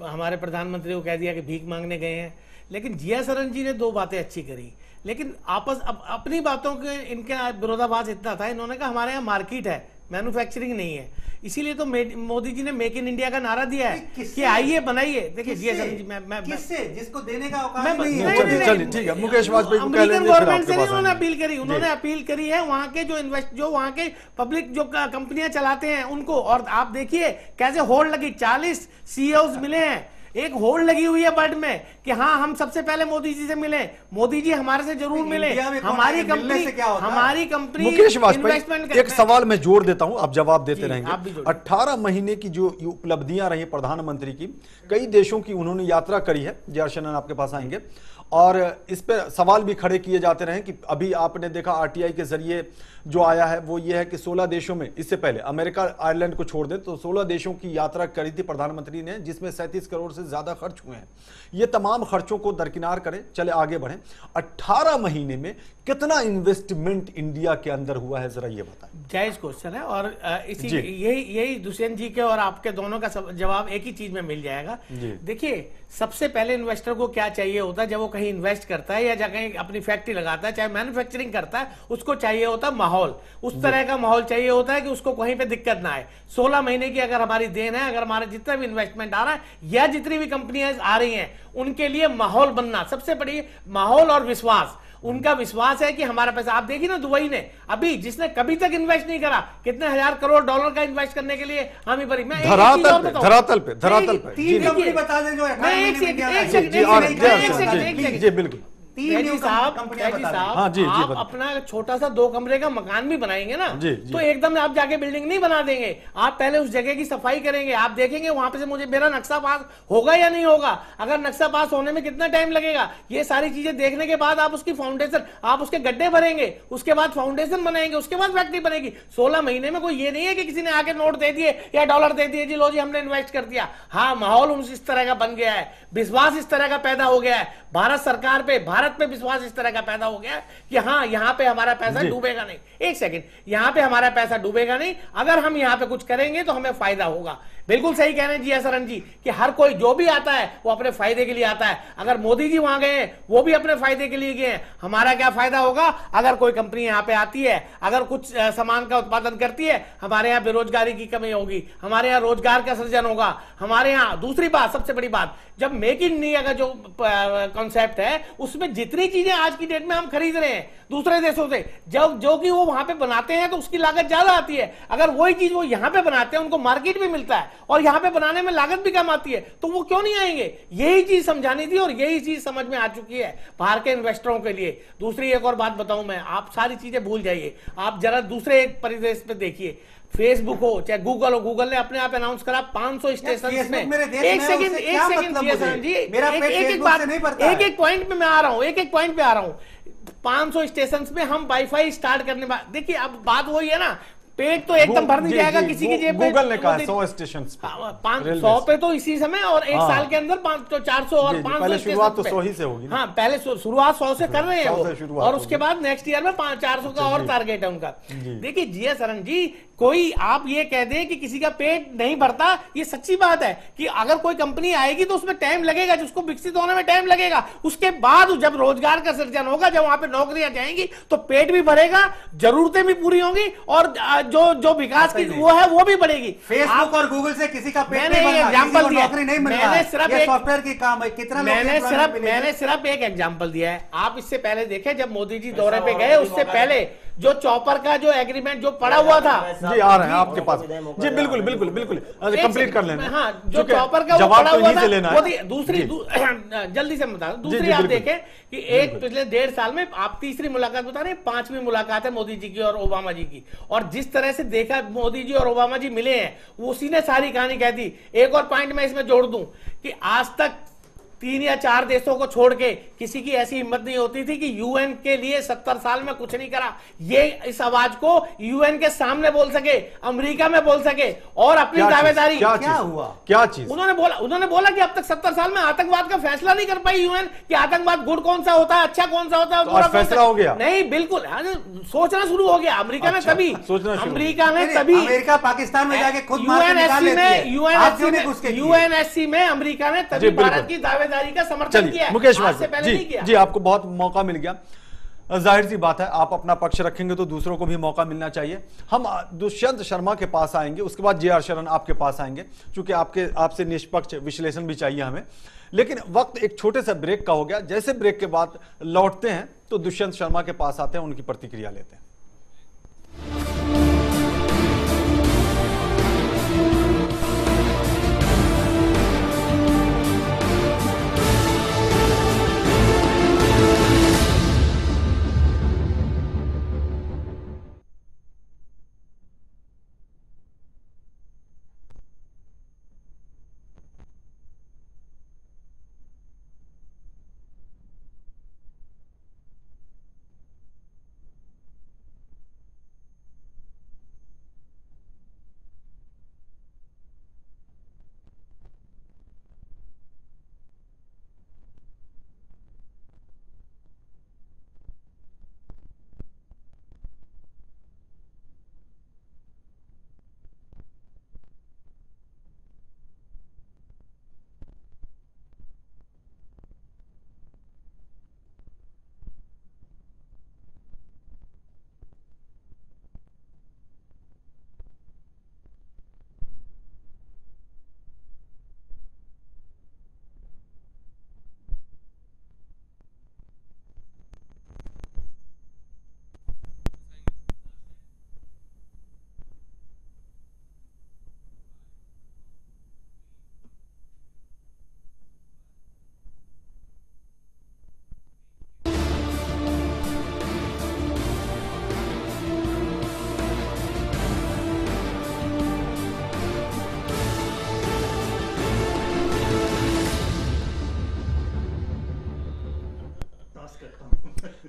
[SPEAKER 3] हमारे प्रधानमंत्री को कह दिया कि भीख मांगने गए हैं। लेकिन जिया सरन जी ने दो बातें अच्छी करी, लेकिन अपनी बातों के इनके विरोधाभास इतना था। इन्होंने कहा हमारे यहाँ मार्केट है, मैन्युफैक्चरिंग नहीं है, इसीलिए तो मोदी जी ने मेक इन इंडिया का नारा दिया है कि आइए बनाइए। देखिए जिया सरन जी, मैं
[SPEAKER 7] किससे, जिसको देने का औकात नहीं
[SPEAKER 3] नहीं,
[SPEAKER 7] है।
[SPEAKER 1] चलिए ठीक है, मुकेश वाजपेयी को कह
[SPEAKER 3] अमेरिकन
[SPEAKER 1] लेंगे,
[SPEAKER 3] गवर्नमेंट से नहीं उन्होंने अपील करी। उन्होंने अपील करी है वहां के जो वहां के पब्लिक जो कंपनियां चलाते हैं उनको। और आप देखिए कैसे होड़ लगी, 40 सीईओज मिले हैं, एक होड़ लगी हुई है बर्ड में कि हाँ हम सबसे पहले मोदी जी से मिले, मोदी जी हमारे से जरूर मिले, हमारी कंपनी
[SPEAKER 1] मुकेश वाजपेयी, एक सवाल मैं जोड़ देता हूं, आप जवाब देते रहेंगे। 18 महीने की जो उपलब्धियां रही प्रधानमंत्री की, कई देशों की उन्होंने यात्रा करी है। जयशंकर आपके पास आएंगे, और इस पर सवाल भी खड़े किए जाते रहे कि अभी आपने देखा आरटीआई के जरिए जो आया है वो ये है कि 16 देशों में, इससे पहले अमेरिका आयरलैंड को छोड़ दें तो 16 देशों की यात्रा करी थी प्रधानमंत्री ने, जिसमें 37 करोड़ से ज्यादा खर्च हुए हैं। ये तमाम खर्चों को दरकिनार करें, चले आगे बढ़ें। 18 महीने में कितना इन्वेस्टमेंट इंडिया के अंदर हुआ है, जरा ये बताएं।
[SPEAKER 3] जायज क्वेश्चन है, और यही दुष्यंत जी के और आपके दोनों का जवाब एक ही चीज में मिल जाएगा। देखिए, सबसे पहले इन्वेस्टर को क्या चाहिए होता है जब वो कहीं इन्वेस्ट करता है या कहीं अपनी फैक्ट्री लगाता है, चाहे मैन्युफैक्चरिंग करता है, उसको चाहिए होता है माहौल। उस तरह का माहौल चाहिए होता है कि उसको कहीं पे दिक्कत ना आए। 16 महीने की अगर हमारी देन है, अगर हमारा जितना भी इन्वेस्टमेंट आ रहा है या जितनी भी कंपनियां आ रही हैं, उनके लिए माहौल बनना सबसे बड़ी, माहौल और विश्वास। उनका विश्वास है कि हमारा पैसा, आप देखिए ना दुबई ने अभी, जिसने कभी तक इन्वेस्ट नहीं करा, कितने हजार करोड़ डॉलर का इन्वेस्ट करने के लिए हामी भरी। मैं
[SPEAKER 1] धरातल पे
[SPEAKER 7] तीन कंपनी बता दें जो
[SPEAKER 1] जी बिल्कुल।
[SPEAKER 3] साहब आप अपना छोटा सा 2 कमरे का मकान भी बनाएंगे ना, तो एकदम आप जाके बिल्डिंग नहीं बना देंगे। आप पहले उस जगह की सफाई करेंगे, आप देखेंगे वहां पे से मुझे मेरा नक्शा पास होगा या नहीं होगा, अगर नक्शा पास होने में कितना टाइम लगेगा, ये सारी चीजें देखने के बाद आप उसकी फाउंडेशन, आप उसके गड्ढे भरेंगे, उसके बाद फाउंडेशन बनाएंगे, उसके बाद फैक्ट्री बनेगी। 16 महीने में कोई ये नहीं है कि किसी ने आके नोट दे दिए या डॉलर दे दिए, जी लो जी हमने इन्वेस्ट कर दिया। हाँ, माहौल इस तरह का बन गया है, विश्वास इस तरह का पैदा हो गया है, भारत सरकार पे, भारत पे विश्वास इस तरह का पैदा हो गया कि हाँ यहां पे हमारा पैसा डूबेगा नहीं। एक सेकंड, यहां पे हमारा पैसा डूबेगा नहीं, अगर हम यहां पे कुछ करेंगे तो हमें फायदा होगा। बिल्कुल सही कह रहे हैं जिया सरन जी कि हर कोई जो भी आता है वो अपने फायदे के लिए आता है। अगर मोदी जी वहां गए हैं वो भी अपने फायदे के लिए गए हैं। हमारा क्या फायदा होगा अगर कोई कंपनी यहां पे आती है, अगर कुछ सामान का उत्पादन करती है, हमारे यहां बेरोजगारी की कमी होगी, हमारे यहां रोजगार का सृजन होगा, हमारे यहां। दूसरी बात, सबसे बड़ी बात, जब मेक इन इंडिया का जो कॉन्सेप्ट है उसमें जितनी चीजें आज की डेट में हम खरीद रहे हैं दूसरे देशों से, जब जो कि वो वहां पे बनाते हैं तो उसकी लागत ज्यादा आती है। अगर वही चीज वो यहां पे बनाते हैं, उनको मार्केट भी मिलता है और यहां पे बनाने में लागत भी कम आती है, तो वो क्यों नहीं आएंगे? यही चीज समझानी थी और यही चीज समझ में आ चुकी है बाहर के इन्वेस्टरों के लिए। दूसरी एक और बात बताऊं मैं, आप सारी चीजें भूल जाइए, आप जरा दूसरे एक परिदेश पे देखिए, फेसबुक हो चाहे गूगल हो, गूगल ने अपने आप अनाउंस करा 500 स्टेशन में। एक सेकंड जी, एक पॉइंट पे मैं आ रहा हूं, एक पॉइंट पे आ रहा हूं। 500 स्टेशन में हम वाईफाई स्टार्ट करने, देखिए अब बात वही है ना, पेट तो एकदम भर नहीं जाएगा किसी की जेब में।
[SPEAKER 1] गूगल ने कहा 100 स्टेशन
[SPEAKER 3] 500 पे तो इसी समय, और एक साल के अंदर 400 और 500
[SPEAKER 1] शुरुआत तो 100 ही से होगी।
[SPEAKER 3] हाँ, पहले शुरुआत 100 से कर रहे हैं वो, और उसके बाद नेक्स्ट ईयर में 400 का और टारगेट है उनका। देखिए जिया सरन जी, कोई आप ये कह दें कि किसी का पेट नहीं भरता, ये सच्ची बात है कि अगर कोई कंपनी आएगी तो उसमें टाइम लगेगा, जिसको विकसित होने में टाइम लगेगा। उसके बाद जब रोजगार का सृजन होगा, जब वहां पे नौकरियां जाएंगी तो पेट भी भरेगा, जरूरतें भी पूरी होंगी, और जो विकास की वो है वो भी बढ़ेगी।
[SPEAKER 7] फेसबुक और गूगल से किसी का पेट
[SPEAKER 3] नहीं भरना, एग्जांपल दिया,
[SPEAKER 7] मैंने सिर्फ एक सॉफ्टवेयर की काम है, कितना
[SPEAKER 3] मैंने सिर्फ एक एग्जांपल दिया है। आप इससे पहले देखें, जब मोदी जी दौरे पे गए उससे पहले जो चॉपर का जो एग्रीमेंट जो पड़ा हुआ था,
[SPEAKER 1] जी आ रहे हैं आपके पास, जी बिल्कुल बिल्कुल बिल्कुल कंप्लीट कर लेना।
[SPEAKER 3] हाँ, जो चॉपर का वो पड़ा हुआ था, दूसरी जल्दी से बता दूं, दूसरी आप देखें कि एक पिछले 1.5 साल में, आप तीसरी मुलाकात बता रहे हैं, 5वीं मुलाकात है मोदी जी की और ओबामा जी की, और जिस तरह से देखा मोदी जी और ओबामा जी मिले हैं, उसी ने सारी कहानी कह दी। एक और पॉइंट मैं इसमें जोड़ दूं कि आज तक 3 या 4 देशों को छोड़ के किसी की ऐसी हिम्मत नहीं होती थी कि यूएन के लिए 70 साल में कुछ नहीं करा, ये इस आवाज को यूएन के सामने बोल सके, अमेरिका में बोल सके और अपनी दावेदारी।
[SPEAKER 1] क्या हुआ, क्या चीज
[SPEAKER 3] उन्होंने बोला कि अब तक 70 साल में आतंकवाद का फैसला नहीं कर पाई यूएन कि आतंकवाद गुड कौन सा होता है, अच्छा कौन सा होता है,
[SPEAKER 1] और फैसला हो गया
[SPEAKER 3] नहीं, बिल्कुल सोचना शुरू हो गया अमेरिका ने तभी,
[SPEAKER 7] अमेरिका पाकिस्तान में जाके खुद
[SPEAKER 3] यूएनएससी में अमेरिका ने तभी भारत की दावेदारी का समर्थन किया।
[SPEAKER 1] मुकेश
[SPEAKER 3] से पहले नहीं किया।
[SPEAKER 1] जी, आपको बहुत मौका मिल गया, जाहिर सी बात है आप अपना पक्ष रखेंगे तो दूसरों को भी मौका मिलना चाहिए। हम दुष्यंत शर्मा के पास आएंगे, उसके बाद जे आर शरण आपके पास आएंगे, क्योंकि आपसे निष्पक्ष विश्लेषण भी चाहिए हमें। लेकिन वक्त एक छोटे से ब्रेक का हो गया, जैसे ब्रेक के बाद लौटते हैं तो दुष्यंत शर्मा के पास आते हैं, उनकी प्रतिक्रिया लेते हैं।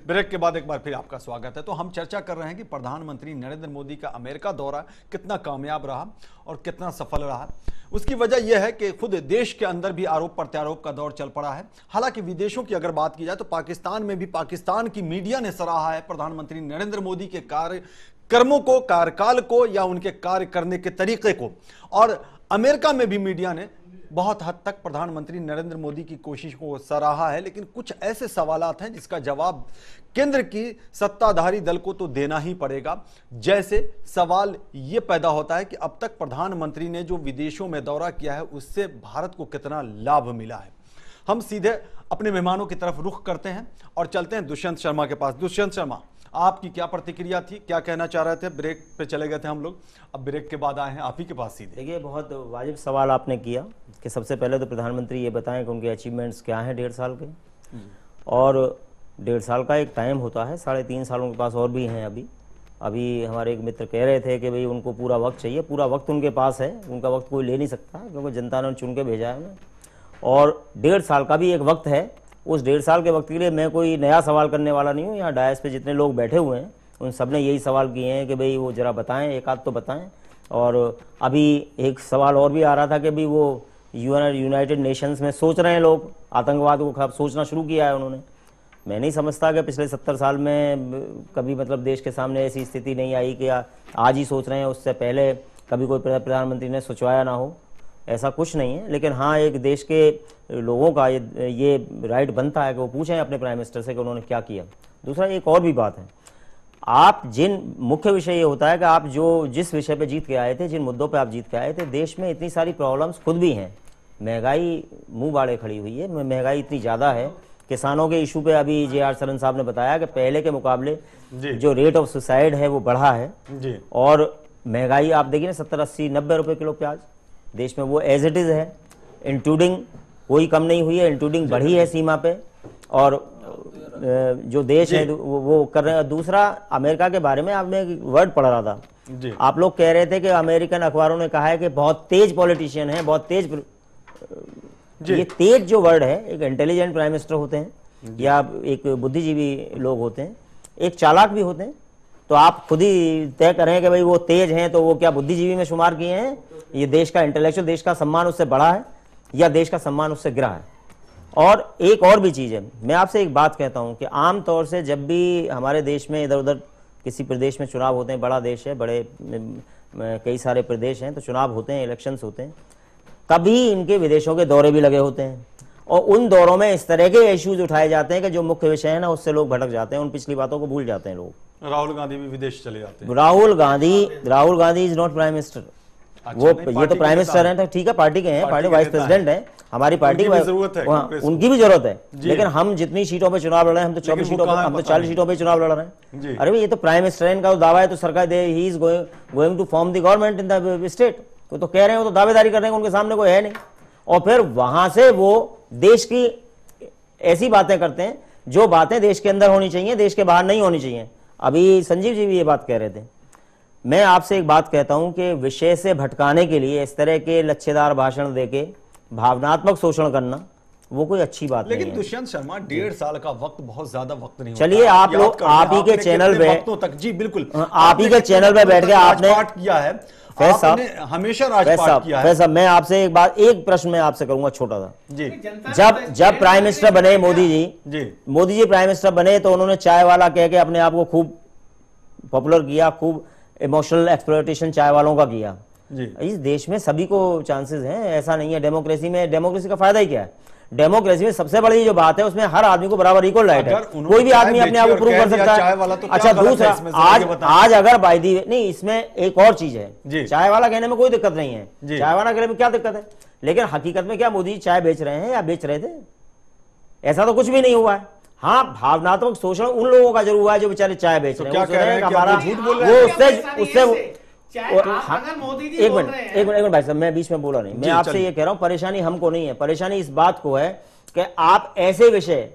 [SPEAKER 1] ब्रेक के बाद एक बार फिर आपका स्वागत है। तो हम चर्चा कर रहे हैं कि प्रधानमंत्री नरेंद्र मोदी का अमेरिका दौरा कितना कामयाब रहा और कितना सफल रहा। उसकी वजह यह है कि खुद देश के अंदर भी आरोप प्रत्यारोप का दौर चल पड़ा है। हालांकि विदेशों की अगर बात की जाए तो पाकिस्तान में भी पाकिस्तान की मीडिया ने सराहा है प्रधानमंत्री नरेंद्र मोदी के कार्यक्रमों को, कार्यकाल को या उनके कार्य करने के तरीके को। और अमेरिका में भी मीडिया ने बहुत हद तक प्रधानमंत्री नरेंद्र मोदी की कोशिश को सराहा है। लेकिन कुछ ऐसे सवालात हैं जिसका जवाब केंद्र की सत्ताधारी दल को तो देना ही पड़ेगा। जैसे सवाल यह पैदा होता है कि अब तक प्रधानमंत्री ने जो विदेशों में दौरा किया है उससे भारत को कितना लाभ मिला है। हम सीधे अपने मेहमानों की तरफ रुख करते हैं और चलते हैं दुष्यंत शर्मा के पास। दुष्यंत शर्मा, आपकी क्या प्रतिक्रिया थी, क्या कहना चाह रहे थे? ब्रेक पे चले गए थे हम लोग, अब ब्रेक के बाद आए हैं आप ही के पास सीधे।
[SPEAKER 5] देखिए, बहुत वाजिब सवाल आपने किया कि सबसे पहले तो प्रधानमंत्री ये बताएं कि उनके अचीवमेंट्स क्या हैं 1.5 साल के। और 1.5 साल का एक टाइम होता है, 3.5 साल उनके पास और भी हैं। अभी हमारे एक मित्र कह रहे थे कि भाई उनको पूरा वक्त चाहिए। पूरा वक्त उनके पास है, उनका वक्त कोई ले नहीं सकता क्योंकि जनता ने चुन के भेजा है उन्हें। और 1.5 साल का भी एक वक्त है। उस 1.5 साल के वक्त के लिए मैं कोई नया सवाल करने वाला नहीं हूँ। यहाँ डायस पे जितने लोग बैठे हुए हैं उन सब ने यही सवाल किए हैं कि भाई वो जरा बताएं, एक आध तो बताएं। और अभी एक सवाल और भी आ रहा था कि भाई वो यूनाइटेड नेशंस में सोच रहे हैं लोग, आतंकवाद को खिलाफ सोचना शुरू किया है उन्होंने। मैं नहीं समझता कि पिछले 70 साल में कभी मतलब देश के सामने ऐसी स्थिति नहीं आई कि आज ही सोच रहे हैं, उससे पहले कभी कोई प्रधानमंत्री ने सोचवाया ना हो। ऐसा कुछ नहीं है। लेकिन हाँ, एक देश के लोगों का ये राइट बनता है कि वो पूछें अपने प्राइम मिनिस्टर से कि उन्होंने क्या किया। दूसरा एक और भी बात है, आप मुख्य विषय ये होता है कि आप जिस विषय पे जीत के आए थे, जिन मुद्दों पे आप जीत के आए थे, देश में इतनी सारी प्रॉब्लम्स खुद भी हैं। महंगाई मुंह बाड़े खड़ी हुई है, महंगाई इतनी ज़्यादा है। किसानों के इशू पे अभी जे आर शरण साहब ने बताया कि पहले के मुकाबले जो रेट ऑफ सुसाइड है वो बढ़ा है जी। और महंगाई आप देखिए ना, 70, 80, 90 रुपये किलो प्याज देश में वो एज इट इज़ है। इंक्लूडिंग कोई कम नहीं हुई है, इंक्लूडिंग बढ़ी है सीमा पे। और जो देश है वो कर रहे हैं। दूसरा, अमेरिका के बारे में आपने एक वर्ड पढ़ रहा था जी। आप लोग कह रहे थे कि अमेरिकन अखबारों ने कहा है कि बहुत तेज पॉलिटिशियन है, बहुत तेज ये तेज जो वर्ड है, एक इंटेलिजेंट प्राइम मिनिस्टर होते हैं या एक बुद्धिजीवी लोग होते हैं, एक चालाक भी होते हैं। तो आप खुद ही तय करें कि भाई वो तेज हैं तो वो क्या बुद्धिजीवी में शुमार किए हैं, ये देश का इंटेलेक्चुअल, देश का सम्मान उससे बढ़ा है या देश का सम्मान उससे गिरा है। और एक और भी चीज़ है, मैं आपसे एक बात कहता हूं कि आम तौर से जब भी हमारे देश में इधर उधर किसी प्रदेश में चुनाव होते हैं, बड़ा देश है, बड़े कई सारे प्रदेश हैं, तो चुनाव होते हैं, इलेक्शंस होते हैं, तभी इनके विदेशों के दौरे भी लगे होते हैं और उन दौरों में इस तरह के इश्यूज उठाए जाते हैं कि जो मुख्य विषय है ना उससे लोग भटक जाते हैं, उन पिछली बातों को भूल जाते हैं लोग।
[SPEAKER 1] राहुल गांधी भी विदेश चले जाते हैं।
[SPEAKER 5] Rahul Gandhi is not prime minister. वो ये तो प्राइम मिनिस्टर हैं, ठीक है, पार्टी के हैं, पार्टी वाइस प्रेसिडेंट हैं, हमारी पार्टी की उनकी भी जरूरत है, लेकिन हम जितनी सीटों पे चुनाव लड़ रहे हैं, हम तो 24 सीटों पे, हम तो 40 सीटों पे चुनाव लड़ रहे हैं। अरे भाई ये तो प्राइम मिनिस्टर है, इनका दावा है तो सरकार he is going to form the government in the state, वो तो कह रहे हैं, वो तो दावेदारी कर रहे हैं, उनके सामने कोई है नहीं। और फिर वहां से वो देश की ऐसी बातें करते हैं जो बातें देश के अंदर होनी चाहिए, देश के बाहर नहीं होनी चाहिए। अभी संजीव जी भी ये बात कह रहे थे। मैं आपसे एक बात कहता हूं कि विषय से भटकाने के लिए इस तरह के लच्छेदार भाषण देके भावनात्मक शोषण करना वो कोई अच्छी बात नहीं है।
[SPEAKER 1] लेकिन दुष्यंत शर्मा 1.5 साल का वक्त बहुत ज्यादा वक्त नहीं होता।
[SPEAKER 5] चलिए आप लोग आप ही के चैनल पे,
[SPEAKER 1] जी बिल्कुल,
[SPEAKER 5] आप ही के चैनल पे बैठ के आपने
[SPEAKER 1] किया है, आपने हमेशा राजपाट किया है।
[SPEAKER 5] साहब मैं आपसे एक प्रश्न मैं आपसे करूंगा छोटा सा
[SPEAKER 1] जी।
[SPEAKER 5] जब प्राइम मिनिस्टर बने मोदी जी प्राइम मिनिस्टर बने तो उन्होंने चाय वाला कह के अपने आप को खूब पॉपुलर किया, खूब इमोशनल एक्सप्लॉयटेशन चाय वालों का किया
[SPEAKER 1] जी।
[SPEAKER 5] इस देश में सभी को चांसेस हैं, ऐसा नहीं है। डेमोक्रेसी में, डेमोक्रेसी का फायदा ही क्या है? डेमोक्रेसी में सबसे बड़ी जो बात है उसमें हर आदमी को बराबर इक्वल राइट है, कोई भी आदमी अपने आप को प्रूव कर सकता है। अच्छा दूसरा, आज अगर बाय दी नहीं, इसमें एक और चीज है, चाय वाला कहने में कोई दिक्कत नहीं है, चाय वाला कहने में क्या दिक्कत है, लेकिन हकीकत में क्या मोदी चाय बेच रहे हैं या बेच रहे थे? ऐसा तो कुछ भी नहीं हुआ है। हाँ, भावनात्मक शोषण उन लोगों का जरूर हुआ है जो बेचारे चाय बेच रहे हैं, एक मिनट भाई साहब, मैं बीच में बोला नहीं, मैं आपसे ये कह रहा हूं परेशानी हमको नहीं है, परेशानी इस बात को है कि आप ऐसे विषय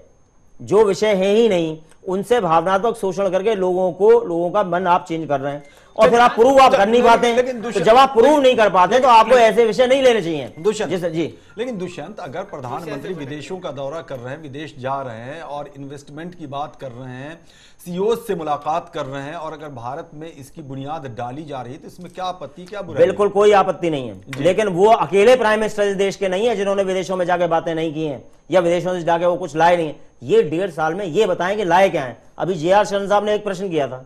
[SPEAKER 5] जो विषय है ही नहीं उनसे भावनात्मक शोषण करके लोगों का मन आप चेंज कर रहे हैं और फिर आप प्रूव आप कर नहीं पाते, तो जब आप प्रूव नहीं कर पाते तो आपको ऐसे विषय नहीं लेने चाहिए।
[SPEAKER 1] दुष्यंत जी, लेकिन दुष्यंत, अगर प्रधानमंत्री विदेशों का दौरा कर रहे हैं, विदेश जा रहे हैं और इन्वेस्टमेंट की बात कर रहे हैं, सीईओ से मुलाकात कर रहे हैं और अगर भारत में इसकी बुनियाद डाली जा रही है तो इसमें क्या आपत्ति, क्या बुराई?
[SPEAKER 5] बिल्कुल कोई आपत्ति नहीं है, लेकिन वो अकेले प्राइम मिनिस्टर इस देश के नहीं है जिन्होंने विदेशों में जाके बातें नहीं की हैं या विदेशों से जाके वो कुछ लाए नहीं है। ये 1.5 साल में ये बताएं कि लाए क्या है। अभी जे.आर. शरण साहब ने एक प्रश्न किया था,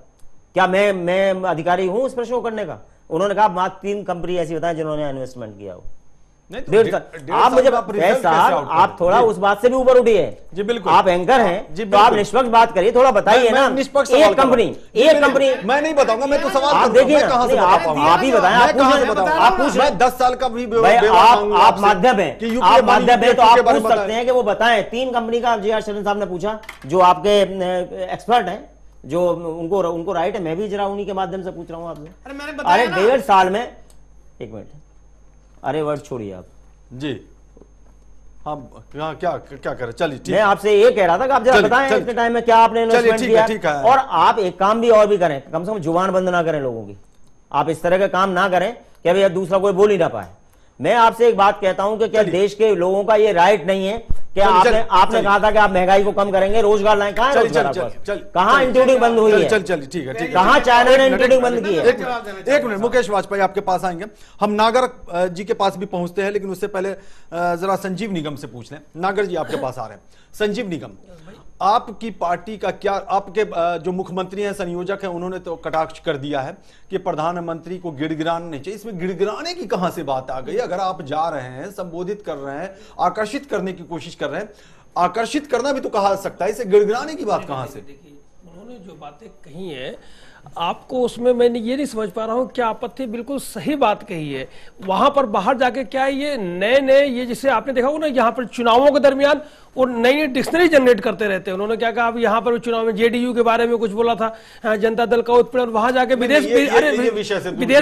[SPEAKER 5] क्या मैं अधिकारी हूं उस प्रश्न को करने का? उन्होंने कहा मात्र 3 कंपनी ऐसी बताएं जिन्होंने इन्वेस्टमेंट किया हो। आप मुझे साहब आप थोड़ा उस बात से भी ऊपर उठिए जी, बिल्कुल आप एंकर हैं तो आप निष्पक्ष बात करिए, थोड़ा बताइए ना। एक कंपनी
[SPEAKER 1] मैं नहीं बताऊंगा, मैं तो सवाल
[SPEAKER 5] आप देखिए कहां से आप ही बताएं, आप पूछ रहे हैं
[SPEAKER 1] 10 साल का भी
[SPEAKER 5] आप माध्यम है, आप माध्यम है तो आप पूछ सकते हैं कि वो बताएं 3 कंपनी का। जे.आर. शरण साहब ने पूछा जो आपके एक्सपर्ट हैं, जो उनको राइट है, मैं भी जरा उन्हीं के माध्यम से पूछ रहा हूं आपसे। अरे 1.5 साल में, एक मिनट, अरे वर्ड छोड़िए आप
[SPEAKER 1] जी, हम क्या करें, चलिए
[SPEAKER 5] मैं आपसे ये कह रहा था कि आप जरा बताएं इतने टाइम में क्या आपने इन्वेस्टमेंट किया, और आप एक काम भी और भी करें, कम से कम जुबान बंद ना करें लोगों की। आप इस तरह का काम ना करें कि अभी दूसरा कोई बोल ही ना पाए। मैं आपसे एक बात कहता हूं कि क्या देश के लोगों का ये राइट नहीं है कि आपने कहा था कि आप महंगाई को कम करेंगे, रोजगार लाएं, कहां इंक्लूडिंग बंद हुई है?
[SPEAKER 1] ठीक है,
[SPEAKER 5] कहां चाइना ने इंक्लूडिंग बंद की है?
[SPEAKER 1] एक मिनट, मुकेश वाजपेयी आपके पास आएंगे, हम नागर जी के पास भी पहुंचते हैं, लेकिन उससे पहले जरा संजीव निगम से पूछ लें। नागर जी आपके पास आ रहे हैं। संजीव निगम, आपकी पार्टी का क्या, आपके जो मुख्यमंत्री हैं, संयोजक हैं, उन्होंने तो कटाक्ष कर दिया है कि प्रधानमंत्री को गिड़गिड़ाना नहीं चाहिए। इसमें गिड़गिड़ाने की कहां से बात आ गई? अगर आप जा रहे हैं, संबोधित कर रहे हैं, आकर्षित करने की कोशिश कर रहे हैं, आकर्षित करना भी तो कहा सकता है, इसे गिड़गिड़ाने की बात कहां से?
[SPEAKER 4] देखिए, उन्होंने जो बातें कही है आपको उसमें मैं ये नहीं समझ पा रहा हूँ क्या आपत्ति, बिल्कुल सही बात कही है। वहां पर बाहर जाके क्या है, ये नए ये जिसे आपने देखा होगा ना, यहाँ पर चुनावों के दरमियान वो नई डिक्शनरी जनरेट करते रहते हैं। उन्होंने क्या कहा, अब यहाँ पर चुनाव में जेडीयू के बारे में कुछ बोला था, जनता दल का उत्पीड़न, वहां जाके विदेश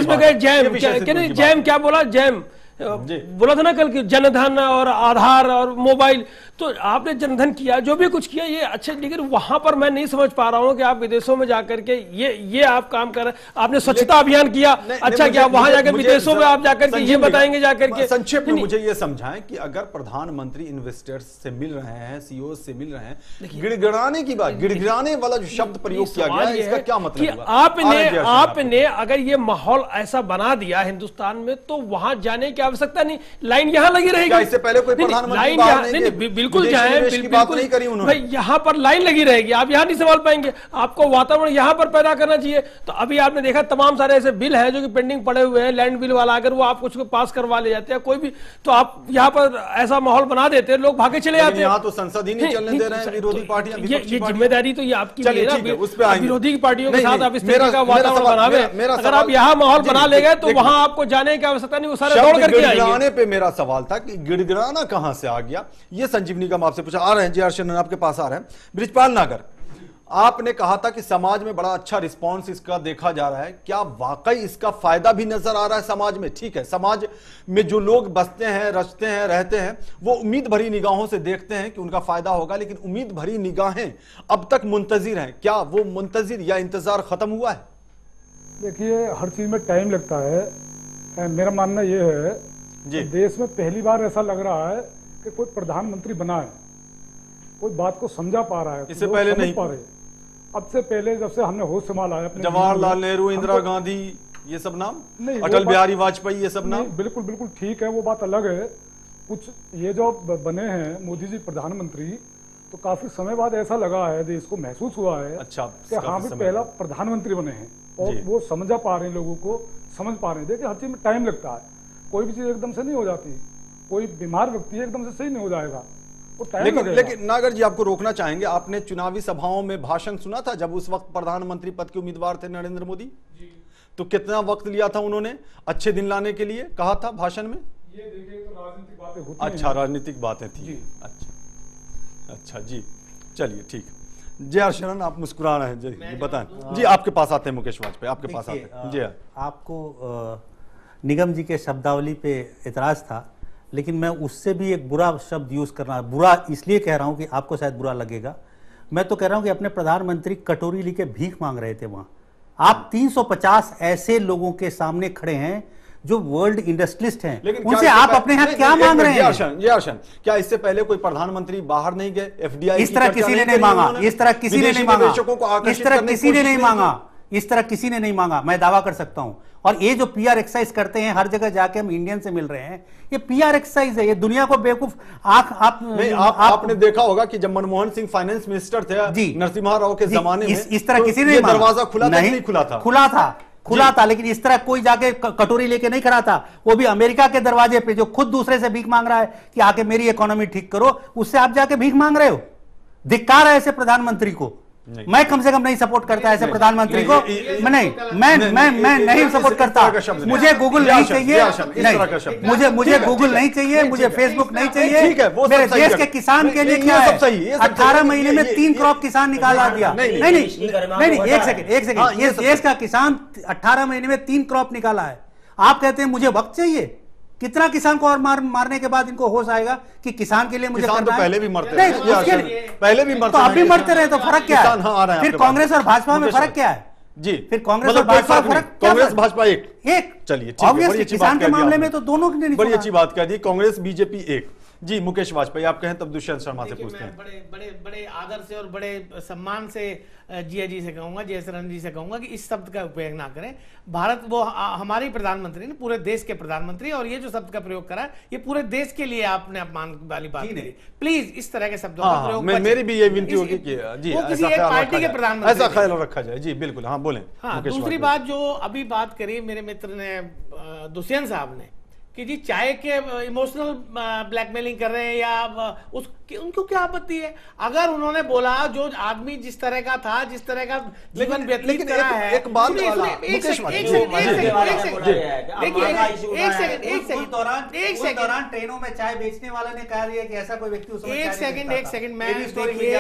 [SPEAKER 4] में गए, जैम क्या बोला, जैम बोला था ना कल कि जनधन और आधार और मोबाइल, तो आपने जनधन किया, जो भी कुछ किया ये अच्छे, लेकिन वहां पर मैं नहीं समझ पा रहा हूं कि आप विदेशों में जाकर के ये आप काम कर रहे हैं। आपने स्वच्छता अभियान किया, अच्छा किया, वहां जाकर विदेशों में आप जाकर के ये बताएंगे जाकर के।
[SPEAKER 1] संक्षेप में मुझे ये समझाएं कि अगर प्रधानमंत्री इन्वेस्टर्स से मिल रहे हैं, सीईओ से मिल रहे हैं, गिड़गिड़ाने की बात, गिड़गिड़ाने वाला जो शब्द प्रयोग किया गया है, इसका क्या मतलब हुआ?
[SPEAKER 4] आपने अगर ये माहौल ऐसा बना दिया हिंदुस्तान में, तो वहां जाने की आवश्यकता नहीं, लाइन यहां लगी रहेगी।
[SPEAKER 1] इससे पहले कोई प्रधानमंत्री
[SPEAKER 4] बिल्कुल जाए,
[SPEAKER 1] बात नहीं करी उन्होंने।
[SPEAKER 4] भाई यहाँ पर लाइन लगी रहेगी, आप यहाँ नहीं संभाल पाएंगे, आपको वातावरण यहाँ पर पैदा करना चाहिए। तो अभी आपने देखा तमाम सारे ऐसे बिल हैं जो कि पेंडिंग पड़े हुए हैं, लैंड बिल वाला, अगर वो आप कुछ पास करवा ले जाते हैं कोई भी, तो आप यहाँ पर ऐसा माहौल बना देते हैं, लोग भागे चले जाते हैं।
[SPEAKER 1] यहाँ तो संसद ही नहीं चलने दे रहे हैं विरोधी पार्टियां।
[SPEAKER 4] ये जिम्मेदारी तो ये आपकी विरोधी पार्टियों के साथ आप इस तरह का वातावरण बनावे। अगर आप यहाँ माहौल बना ले गए तो वहां आपको जाने की आवश्यकता नहीं, वो सारे दौड़ करके आएंगे।
[SPEAKER 1] पे मेरा सवाल था कि गिड़गिड़ाना कहां से आ गया, ये संजीवनी का आपसे पूछा। आ रहे हैं जी हर्षन, आपके पास आ रहे हैं। बृजपाल नागर, आपने कहा था कि समाज में बड़ा अच्छा रिस्पांस इसका देखा जा रहा है, क्या वाकई इसका फायदा भी नजर आ रहा है समाज में? ठीक है, समाज में जो लोग बसते हैं, रचते हैं, रहते हैं, वो उम्मीद भरी निगाहों से देखते हैं कि उनका फायदा होगा, लेकिन उम्मीद भरी निगाहें अब तक मुंतजिर हैं। क्या वो मुंतजिर या इंतजार खत्म हुआ है?
[SPEAKER 6] देखिए, हर चीज में टाइम लगता है। मेरा मानना यह है कि देश में पहली बार ऐसा लग रहा है कि कोई प्रधानमंत्री बना है, कोई बात को समझा पा रहा है।
[SPEAKER 1] इससे पहले नहीं
[SPEAKER 6] पा रहे। अब से पहले जब से हमने होश संभाला है,
[SPEAKER 1] जवाहरलाल नेहरू, इंदिरा गांधी, ये सब नाम नहीं, अटल बिहारी वाजपेयी, ये सब नाम
[SPEAKER 6] बिल्कुल बिल्कुल ठीक है, वो बात अलग है। कुछ ये जो बने हैं मोदी जी प्रधानमंत्री, तो काफी समय बाद ऐसा लगा है, देश को महसूस हुआ है
[SPEAKER 1] अच्छा
[SPEAKER 6] कि हाँ भी पहला प्रधानमंत्री बने हैं और वो समझा पा रहे हैं, लोगों को समझ पा रहे हैं। देखिए, हर चीज में टाइम लगता है, कोई भी चीज एकदम से नहीं हो जाती। कोई बीमार व्यक्ति एकदम से सही नहीं हो जाएगा, वो टाइम लगेगा।
[SPEAKER 1] लेकिन नागर जी, आपको रोकना चाहेंगे, आपने चुनावी सभाओं में भाषण सुना था जब उस वक्त प्रधानमंत्री पद के उम्मीदवार थे नरेंद्र मोदी? तो कितना वक्त लिया था उन्होंने अच्छे दिन लाने के लिए, कहा था भाषण में?
[SPEAKER 6] ये देखिए, तो राजनीतिक बातें होती हैं।
[SPEAKER 1] अच्छा, राजनीतिक बातें थी। अच्छा जी, चलिए ठीक है। जय हर्षन, आप मुस्कुरा रहे हैं जी, बताएं जी। आपके पास आते हैं मुकेश वाजपेयी, आपके पास आते हैं जी।
[SPEAKER 7] आपको निगम जी के शब्दावली पे एतराज था, लेकिन मैं उससे भी एक बुरा शब्द यूज करना, बुरा इसलिए कह रहा हूं कि आपको शायद बुरा लगेगा। मैं तो कह रहा हूं कि अपने प्रधानमंत्री कटोरी लेके भीख मांग रहे थे वहां। आप 350 ऐसे लोगों के सामने खड़े हैं जो वर्ल्ड इंडस्ट्रियलिस्ट हैं, उनसे आप अपने यहाँ क्या मांग रहे हैं?
[SPEAKER 1] ये हर्षन, क्या इससे पहले कोई प्रधानमंत्री बाहर नहीं गए? एफडीआई
[SPEAKER 7] इस तरह किसी ने नहीं मांगा, इस तरह किसी ने नहीं मांगा, इस तरह किसी ने नहीं मांगा, इस तरह किसी ने नहीं मांगा, मैं दावा कर सकता हूं। और ये जो पीआर एक्सरसाइज करते हैं, हर जगह जाके हम इंडियन से मिल रहे हैं, ये पीआर एक्सरसाइज है, ये दुनिया को बेवकूफ
[SPEAKER 1] आपने देखा होगा कि जब मनमोहन सिंह फाइनेंस मिनिस्टर थे नरसिम्हा राव के जमाने में,
[SPEAKER 7] इस तरह किसी ने
[SPEAKER 1] दरवाजा खुला नहीं खुला था,
[SPEAKER 7] खुला था, लेकिन इस तरह कोई जाके कटोरी लेके नहीं खड़ा था। वो भी अमेरिका के दरवाजे पे, जो खुद दूसरे से भीख मांग रहा है कि आके मेरी इकोनॉमी ठीक करो, उससे आप जाके भीख मांग रहे हो। धिक्कार है ऐसे प्रधानमंत्री को। मैं कम से कम नहीं सपोर्ट करता ऐसे प्रधानमंत्री को। मैं नहीं सपोर्ट करता। मुझे गूगल नहीं चाहिए, मुझे गूगल नहीं चाहिए, मुझे फेसबुक नहीं चाहिए। मेरे देश के किसान के लिए क्या है? 18 महीने में 3 क्रॉप किसान निकाला दिया। नहीं, एक सेकंड, इस देश का किसान 18 महीने में 3 क्रॉप निकाला है। आप कहते हैं मुझे वक्त चाहिए? कितना किसान को और मारने के बाद इनको होश आएगा कि किसान के लिए मुझे करना है?
[SPEAKER 1] पहले भी मरते रहे, पहले भी मरते,
[SPEAKER 7] तो अब भी मरते रहे, तो फर्क क्या है? फिर कांग्रेस और भाजपा में फर्क क्या है
[SPEAKER 1] जी?
[SPEAKER 7] फिर कांग्रेस और भाजपा में फर्क,
[SPEAKER 1] कांग्रेस भाजपा एक।
[SPEAKER 7] चलिए, ऑब्वियसली किसान के मामले में तो दोनों की नहीं।
[SPEAKER 1] बड़ी अच्छी बात कह दी, कांग्रेस बीजेपी एक। जी मुकेश वाजपेयी, आप कहें तब दुष्यंत शर्मा से पूछते हैं।
[SPEAKER 3] बड़े आदर से और बड़े सम्मान से जिया जी से कहूंगा, जयशरण जी से कहूंगा कि इस शब्द का उपयोग ना करें। भारत, वो हमारी प्रधानमंत्री ने, पूरे देश के प्रधानमंत्री, और ये जो शब्द का प्रयोग करा, ये पूरे देश के लिए आपने अपमान वाली बात करी। प्लीज इस तरह के शब्दों का प्रयोग,
[SPEAKER 1] मेरी भी ये विनती होगी कि जी
[SPEAKER 3] किसी एक पार्टी के प्रधानमंत्री,
[SPEAKER 1] ऐसा ख्याल रखा जाए। जी बिल्कुल, हाँ बोलें।
[SPEAKER 3] हाँ, दूसरी बात जो अभी बात करी मेरे मित्र ने, दुष्यंत साहब ने, कि जी चाय के इमोशनल ब्लैकमेलिंग कर रहे हैं या उनको क्या आपत्ति है? अगर उन्होंने बोला जो आदमी जिस तरह का था, जिस तरह का जीवन व्यतीत करा है,
[SPEAKER 1] एक बात
[SPEAKER 3] एक सेकंड,
[SPEAKER 7] दौरान ट्रेनों में चाय बेचने वाले ने कहा दिया कि ऐसा कोई व्यक्ति,
[SPEAKER 3] एक सेकंड मैं देखिए,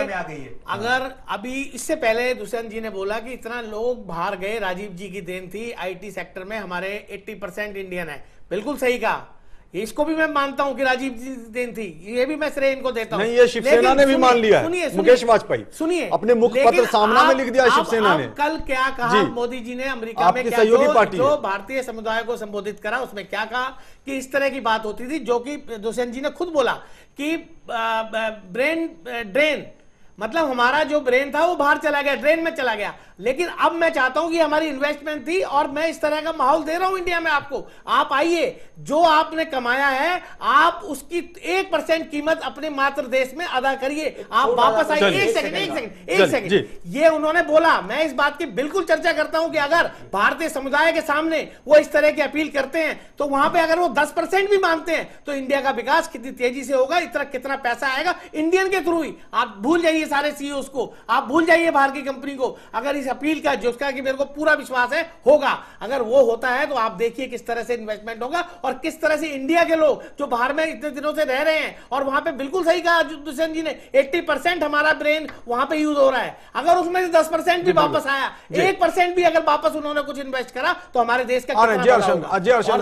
[SPEAKER 3] अगर अभी इससे पहले दुष्यंत जी ने बोला कि इतना लोग बाहर गए, राजीव जी की देन थी, IT सेक्टर में हमारे 80% इंडियन है, बिल्कुल सही कहा। इसको भी मैं मानता हूं कि राजीव जी देन थी, ये भी मैं श्रेय इनको देता हूं।
[SPEAKER 1] नहीं, ये शिवसेना ने भी मान लिया है।
[SPEAKER 3] सुनिए,
[SPEAKER 1] मुकेश वाजपेयी
[SPEAKER 3] सुनिए,
[SPEAKER 1] अपने मुखपत्र सामना में लिख दिया शिवसेना ने।
[SPEAKER 3] कल क्या कहा मोदी जी ने अमेरिका में, क्या
[SPEAKER 1] सहयोगी पार्टी
[SPEAKER 3] जो भारतीय समुदाय को संबोधित करा उसमें क्या कहा कि इस तरह की बात होती थी, जो कि दुष्यंत जी ने खुद बोला कि ब्रेन ड्रेन, मतलब हमारा जो ब्रेन था वो बाहर चला गया, ड्रेन में चला गया। लेकिन अब मैं चाहता हूं कि हमारी इन्वेस्टमेंट थी और मैं इस तरह का माहौल दे रहा हूं इंडिया में आपको, आप आइए, जो आपने कमाया है आप उसकी 1% कीमत अपने मातृ देश में अदा करिए, आप वापस आइए। एक सेकंड, ये उन्होंने बोला, मैं इस बात की बिल्कुल चर्चा करता हूं कि अगर भारतीय समुदाय के सामने वो इस तरह की अपील करते हैं तो वहां पर अगर वो 10% भी मांगते हैं तो इंडिया का विकास कितनी तेजी से होगा, इतना कितना पैसा आएगा इंडियन के थ्रू ही। आप भूल जाइए सारे सीईओस को, आप भूल जाइए बाहर की कंपनी को। अगर अपील का जिसका कि मेरे को पूरा विश्वास है होगा, अगर वो होता है तो आप देखिए किस तरह से इन्वेस्टमेंट होगा और किस तरह से इंडिया के लोग जो बाहर में इतने दिनों से रह रहे हैं, और वहां पे बिल्कुल सही कहा दुष्यंत जी ने, 80% हमारा ब्रेन वहां पे यूज हो रहा है, अगर उसमें से 10% भी वापस आया, 1% भी अगर वापस उन्होंने कुछ इन्वेस्ट करा तो हमारे देश का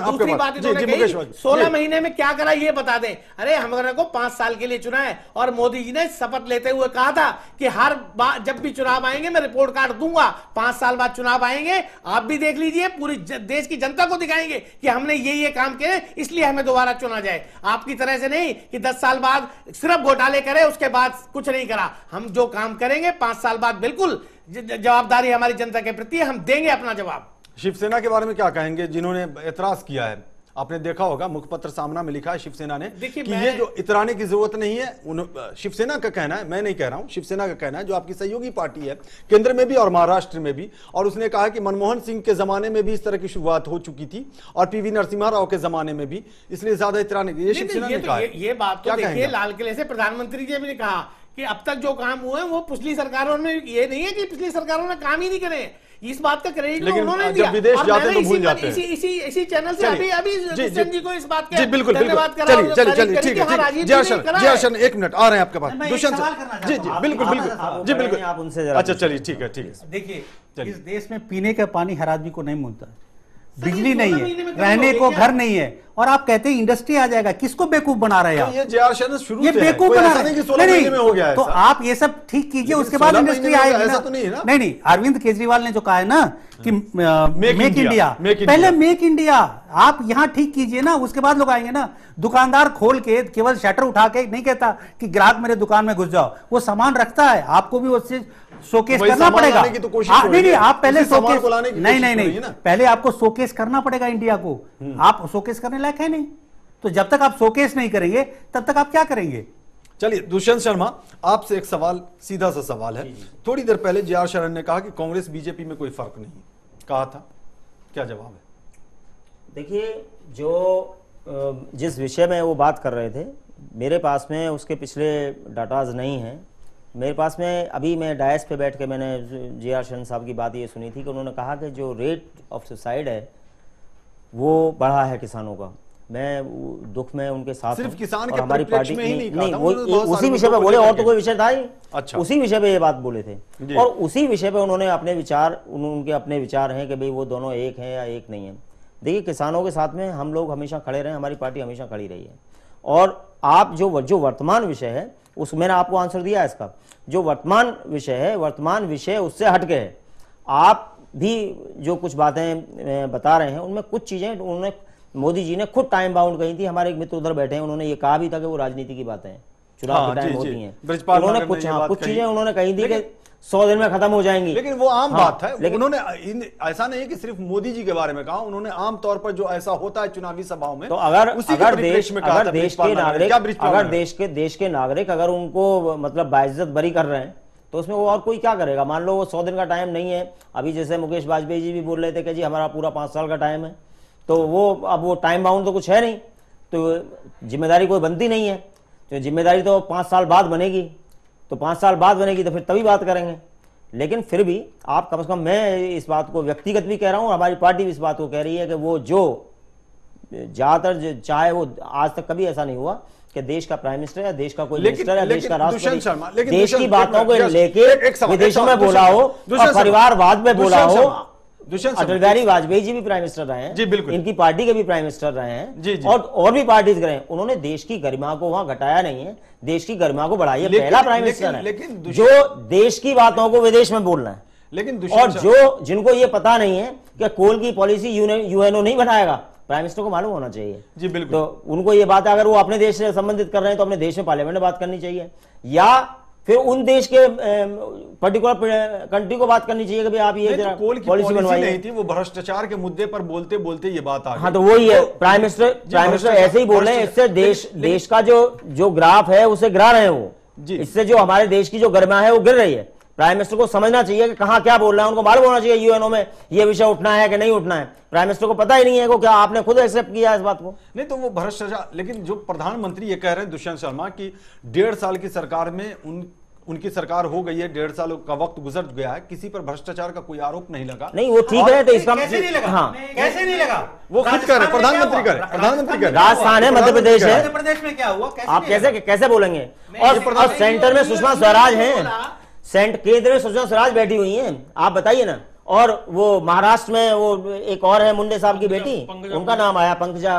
[SPEAKER 3] दूसरी बात इन्होंने कही 16 महीने में क्या करा ये बता दें। अरे हमारे को 5 साल के लिए चुना है और मोदी जी ने शपथ लेते हुए कहा था कि हर बार जब भी चुनाव आएंगे मैं रिपोर्ट कार्ड दूंगा, 5 साल बाद चुनाव आएंगे, आप भी देख लीजिए, पूरी देश की जनता को दिखाएंगे कि हमने ये काम किए इसलिए हमें दोबारा चुना जाए। आपकी तरह से नहीं कि 10 साल बाद सिर्फ घोटाले करे उसके बाद कुछ नहीं करा। हम जो काम करेंगे 5 साल बाद बिल्कुल जवाबदारी हमारी जनता के प्रति, हम देंगे अपना जवाब।
[SPEAKER 1] शिवसेना के बारे में क्या कहेंगे जिन्होंने एतराज किया है? आपने देखा होगा मुखपत्र सामना में लिखा है शिवसेना ने कि ये जो इतराने की जरूरत नहीं है। शिवसेना का कहना है, मैं नहीं कह रहा हूं, शिवसेना का कहना है, जो आपकी सहयोगी पार्टी है केंद्र में भी और महाराष्ट्र में भी, और उसने कहा कि मनमोहन सिंह के जमाने में भी इस तरह की शुरुआत हो चुकी थी और पीवी नरसिम्हा राव के जमाने में भी, इसलिए ज्यादा इतराने की। ये शिवसेना ने कहा।
[SPEAKER 3] ये बात तो देखिए, लाल किले से प्रधानमंत्री जी ने कहा कि अब तक जो काम हुए वो पिछली सरकारों ने, ये नहीं है कि पिछली सरकारों ने काम ही नहीं करे, इस बात का क्रेडिट उन्होंने दिया।
[SPEAKER 1] विदेश जाते तो भूल जाते हैं।
[SPEAKER 3] इसी चैनल से अभी दुष्यंत जी को इस बात के
[SPEAKER 1] बिल्कुल धन्यवाद करा। चलिए ठीक है जी हर्षन 1 मिनट आ रहे हैं आपके पास दुष्यंत जी बिल्कुल
[SPEAKER 5] आप उनसे।
[SPEAKER 1] अच्छा चलिए ठीक है।
[SPEAKER 7] देखिए, इस देश में पीने का पानी हर आदमी को नहीं मिलता, बिजली नहीं है, रहने को घर नहीं है, और आप कहते हैं इंडस्ट्री आ जाएगा। किसको बेवकूफ बना रहे हैं?
[SPEAKER 1] ये जेआरशन शुरू
[SPEAKER 7] ये बेवकूफ बना रहे हैं।
[SPEAKER 1] 16 महीने में हो गया है,
[SPEAKER 7] तो आप ये सब ठीक कीजिए, उसके बाद इंडस्ट्री आएगी। ऐसा तो नहीं है ना? नहीं, अरविंद केजरीवाल ने जो कहा है ना कि मेक इंडिया, पहले मेक इंडिया आप यहां ठीक कीजिए ना, उसके बाद लोग आएंगे ना। दुकानदार खोल के केवल शटर उठा के नहीं कहता कि ग्राहक मेरे दुकान में घुस जाओ, वो सामान रखता है, आपको भी उससे शोकेस करना पड़ेगा। नहीं, आप पहले शोकेस, नहीं, पहले आपको शोकेस करना पड़ेगा इंडिया को। आप शोकेस करने लायक है नहीं, तो जब तक आप शोकेस नहीं करेंगे तब तक आप क्या करेंगे?
[SPEAKER 1] चलिए दुष्यंत शर्मा, आपसे एक सवाल, सीधा सा सवाल है। थोड़ी देर पहले जे आर शरण ने कहा कि कांग्रेस बीजेपी में कोई फर्क नहीं कहा था, क्या जवाब है?
[SPEAKER 5] देखिए, जो जिस विषय में वो बात कर रहे थे, मेरे पास में उसके पिछले डाटाज नहीं हैं। मेरे पास में अभी मैं डायस पे बैठ के मैंने जे आर शरण साहब की बात ये सुनी थी कि उन्होंने कहा कि जो रेट ऑफ सुसाइड है वो बढ़ा है किसानों का। मैं दुख में उनके साथ
[SPEAKER 1] सिर्फ किसान के
[SPEAKER 5] हमारी पार्टी
[SPEAKER 1] में ही नहीं
[SPEAKER 5] उसी विषय पे बोले, और तो कोई विषय था ही।
[SPEAKER 1] अच्छा।
[SPEAKER 5] उसी विषय पे ये बात बोले थे और उसी विषय पे उन्होंने अपने विचार, उनके अपने विचार हैं कि भाई वो दोनों एक हैं या एक नहीं है। देखिए, किसानों के साथ में हम लोग हमेशा खड़े रहे, हमारी पार्टी हमेशा खड़ी रही है। और आप जो वर्तमान विषय है उस मैंने आपको आंसर दिया है इसका। जो वर्तमान विषय है, वर्तमान विषय उससे हटके है। आप भी जो कुछ बातें बता रहे हैं उनमें कुछ चीजें उन्होंने, मोदी जी ने खुद टाइम बाउंड कही थी। हमारे एक मित्र उधर बैठे हैं, उन्होंने ये कहा भी था कि वो राजनीति की बातें हैं, चुनाव के टाइम होती हैं। उन्होंने कुछ चीजें उन्होंने कही थी कि 100 दिन में खत्म हो जाएंगी।
[SPEAKER 1] लेकिन वो आम बात है। लेकिन उन्होंने ऐसा नहीं है कि सिर्फ मोदी जी के बारे में कहा, उन्होंने आम तौर पर जो ऐसा होता है चुनावी सभाओं में,
[SPEAKER 5] तो अगर देश के नागरिक अगर उनको मतलब बाइज्जत बरी कर रहे हैं तो उसमें वो और कोई क्या करेगा? मान लो वो 100 दिन का टाइम नहीं है। अभी जैसे मुकेश वाजपेयी जी भी बोल रहे थे कि जी हमारा पूरा 5 साल का टाइम है, तो वो अब वो टाइम बाउंड तो कुछ है नहीं, तो जिम्मेदारी कोई बनती नहीं है। तो जिम्मेदारी तो 5 साल बाद बनेगी, तो 5 साल बाद बनेगी तो फिर तभी बात करेंगे। लेकिन फिर भी आप कम से कम, मैं इस बात को व्यक्तिगत भी कह रहा हूँ, हमारी पार्टी भी इस बात को कह रही है कि वो जो ज्यादातर चाहे, वो आज तक कभी ऐसा नहीं हुआ कि देश का प्राइम मिनिस्टर या देश का कोई मिनिस्टर या देश का राष्ट्रपति देश की बातों को लेके विदेशों में बोला हो और परिवारवाद में बोला हो
[SPEAKER 1] दुष्यंत
[SPEAKER 5] अटल बिहारी वाजपेयी जी भी प्राइम मिनिस्टर रहे हैं
[SPEAKER 1] जी, बिल्कुल।
[SPEAKER 5] इनकी पार्टी के भी प्राइम मिनिस्टर रहे हैं
[SPEAKER 1] जी, जी।
[SPEAKER 5] और भी पार्टीज रहे हैं। उन्होंने देश की गरिमा को वहां घटाया नहीं है, देश की गरिमा को बढ़ाई है।
[SPEAKER 1] लेकिन-
[SPEAKER 5] पहला प्राइम मिनिस्टर
[SPEAKER 1] लेकिन
[SPEAKER 5] है
[SPEAKER 1] दुष्यंत-
[SPEAKER 5] जो देश की बातों को विदेश में बोलना है।
[SPEAKER 1] लेकिन
[SPEAKER 5] और
[SPEAKER 1] दुष्यंत
[SPEAKER 5] जो जिनको ये पता नहीं है कि कोल की पॉलिसी यूएनओ नहीं बनाएगा, प्राइम मिनिस्टर को मालूम होना चाहिए।
[SPEAKER 1] जी, बिल्कुल।
[SPEAKER 5] तो उनको ये बात अगर वो अपने देश से संबंधित कर रहे हैं तो अपने देश में पार्लियामेंट में बात करनी चाहिए, या फिर उन देश के पर्टिकुलर कंट्री को बात करनी चाहिए कि भाई आप ये
[SPEAKER 1] नहीं, तो कोल की
[SPEAKER 5] पॉलिसी
[SPEAKER 1] पॉलिसी नहीं
[SPEAKER 5] बनवाइए।
[SPEAKER 1] थी, वो भ्रष्टाचार के मुद्दे पर बोलते बोलते ये बात आ गई।
[SPEAKER 5] हाँ, तो वही है, प्राइम मिनिस्टर ऐसे ही बोल रहे हैं। इससे देश का जो ग्राफ है उसे गिरा रहे हैं वो।
[SPEAKER 1] जी।
[SPEAKER 5] इससे जो हमारे देश की जो गरिमा है वो गिर रही है। प्राइम मिनिस्टर को समझना चाहिए कि कहाँ क्या बोल रहा है, उनको मालूम होना चाहिए यूएनओ में ये विषय उठना है कि नहीं उठना है। प्राइम मिनिस्टर को पता ही नहीं है को, क्या आपने खुद एक्सेप्ट किया इस बात को?
[SPEAKER 1] नहीं तो वो भ्रष्टाचार, लेकिन जो प्रधानमंत्री ये कह रहे हैं दुष्यंत शर्मा की 1.5 साल की सरकार में उनकी सरकार हो गई है, 1.5 साल का वक्त गुजर गया है, किसी पर भ्रष्टाचार का कोई आरोप नहीं लगा।
[SPEAKER 5] नहीं, वो ठीक है, तो इसका
[SPEAKER 8] कैसे नहीं लगा?
[SPEAKER 5] हाँ,
[SPEAKER 8] कैसे नहीं लगा?
[SPEAKER 1] वो खुद कह रहे हैं, प्रधानमंत्री कह रहे हैं, प्रधानमंत्री कह रहे हैं।
[SPEAKER 5] राजस्थान है, मध्य प्रदेश है।
[SPEAKER 8] मध्य प्रदेश में क्या हुआ?
[SPEAKER 5] आप कैसे बोलेंगे?
[SPEAKER 8] मैं-
[SPEAKER 5] और सेंटर में सुषमा स्वराज हैं, केंद्र में सुषमा स्वराज बैठी हुई हैं, आप बताइए ना। और वो महाराष्ट्र में वो एक और है मुंडे साहब की बेटी, उनका नाम आया पंकजा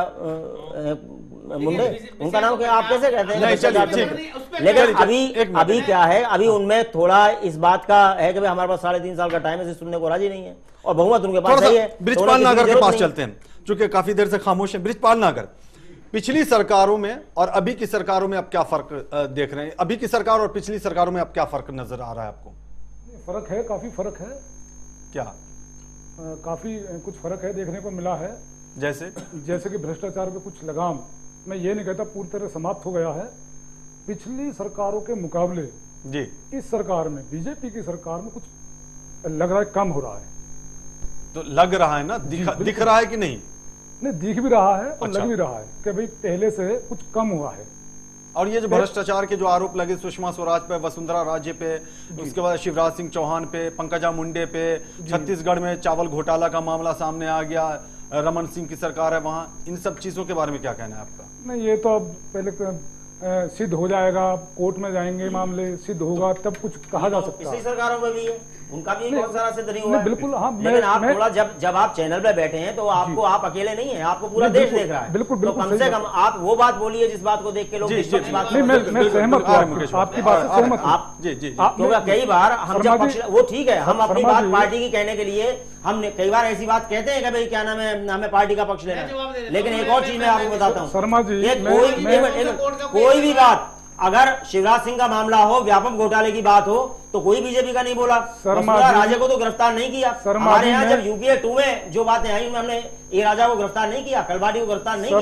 [SPEAKER 5] मुंडे, उनका नाम क्या, आप कैसे कहते
[SPEAKER 1] नहीं,
[SPEAKER 5] हैं?
[SPEAKER 1] चलिए, ठीक।
[SPEAKER 5] लेकिन
[SPEAKER 1] चलिए,
[SPEAKER 5] अभी क्या है, अभी उनमें थोड़ा इस बात का है कि भाई हमारे पास 3.5 साल का टाइम है, इसे सुनने को राजी नहीं है, और बहुमत उनके पास सही है।
[SPEAKER 1] ब्रिजपाल नागर के पास चलते हैं, चूंकि काफी देर से खामोश है। ब्रिजपाल नागर, पिछली सरकारों में और अभी की सरकारों में आप क्या फर्क देख रहे हैं? अभी की सरकार और पिछली सरकारों में आप क्या फर्क नजर आ रहा है आपको?
[SPEAKER 6] फर्क है, काफी फर्क है।
[SPEAKER 1] क्या?
[SPEAKER 6] काफी कुछ फर्क है देखने को मिला है।
[SPEAKER 1] जैसे
[SPEAKER 6] कि भ्रष्टाचार पे कुछ लगाम, मैं ये नहीं कहता पूरी तरह समाप्त हो गया है। पिछली सरकारों के मुकाबले
[SPEAKER 1] जी
[SPEAKER 6] इस सरकार में, बीजेपी की सरकार में कुछ लग रहा है कम हो रहा है।
[SPEAKER 1] तो लग रहा है ना, दिख रहा है कि नहीं?
[SPEAKER 6] नहीं, दिख भी रहा है और
[SPEAKER 1] अच्छा।
[SPEAKER 6] लग भी रहा है कि भाई पहले से कुछ कम हुआ है।
[SPEAKER 1] और ये जो भ्रष्टाचार के जो आरोप लगे सुषमा स्वराज पे, वसुंधरा राजे पे, उसके बाद शिवराज सिंह चौहान पे, पंकजा मुंडे पे, छत्तीसगढ़ में चावल घोटाला का मामला सामने आ गया, रमन सिंह की सरकार है वहां, इन सब चीजों के बारे में क्या कहना है आपका?
[SPEAKER 6] नहीं, ये तो अब पहले सिद्ध हो जाएगा, कोर्ट में जाएंगे मामले, सिद्ध होगा तब कुछ कहा जा सकता
[SPEAKER 5] पिछली
[SPEAKER 6] है।
[SPEAKER 5] सरकारों में भी है, उनका भी बहुत सारा सिद्ध नहीं हुआ है।
[SPEAKER 6] बिल्कुल, हाँ।
[SPEAKER 5] लेकिन आप थोड़ा जब आप चैनल पे बैठे हैं तो आपको, आप अकेले नहीं है, आपको पूरा देश देख रहा है।
[SPEAKER 6] बिल्कुल,
[SPEAKER 5] तो कम से कम आप वो बात बोलिए जिस बात को देख के लोग निष्पक्ष बात
[SPEAKER 6] नहीं, मैं सहमत हूँ आपकी बात से, सहमत हूँ।
[SPEAKER 5] आप
[SPEAKER 1] जी
[SPEAKER 5] क्योंकि कई बार हम जब पक्ष, वो ठीक है, हम अपनी बात पार्टी की कहने के लिए हम कई बार ऐसी बात कहते हैं कि भाई क्या नाम है, हमें पार्टी का पक्ष लेना है। लेकिन एक और चीज मैं आपको बताता हूँ
[SPEAKER 6] शर्मा जी,
[SPEAKER 5] कोई भी बात, अगर शिवराज सिंह का मामला हो, व्यापक घोटाले की बात हो, तो कोई बीजेपी का नहीं बोला। वसुंधरा राजे को तो गिरफ्तार नहीं किया। हमारे यहाँ जब यूपीए 2 में जो बातें आई उनमें हमने ए राजा को गिरफ्तार नहीं किया, कलबाड़ी को गिरफ्तार नहीं किया।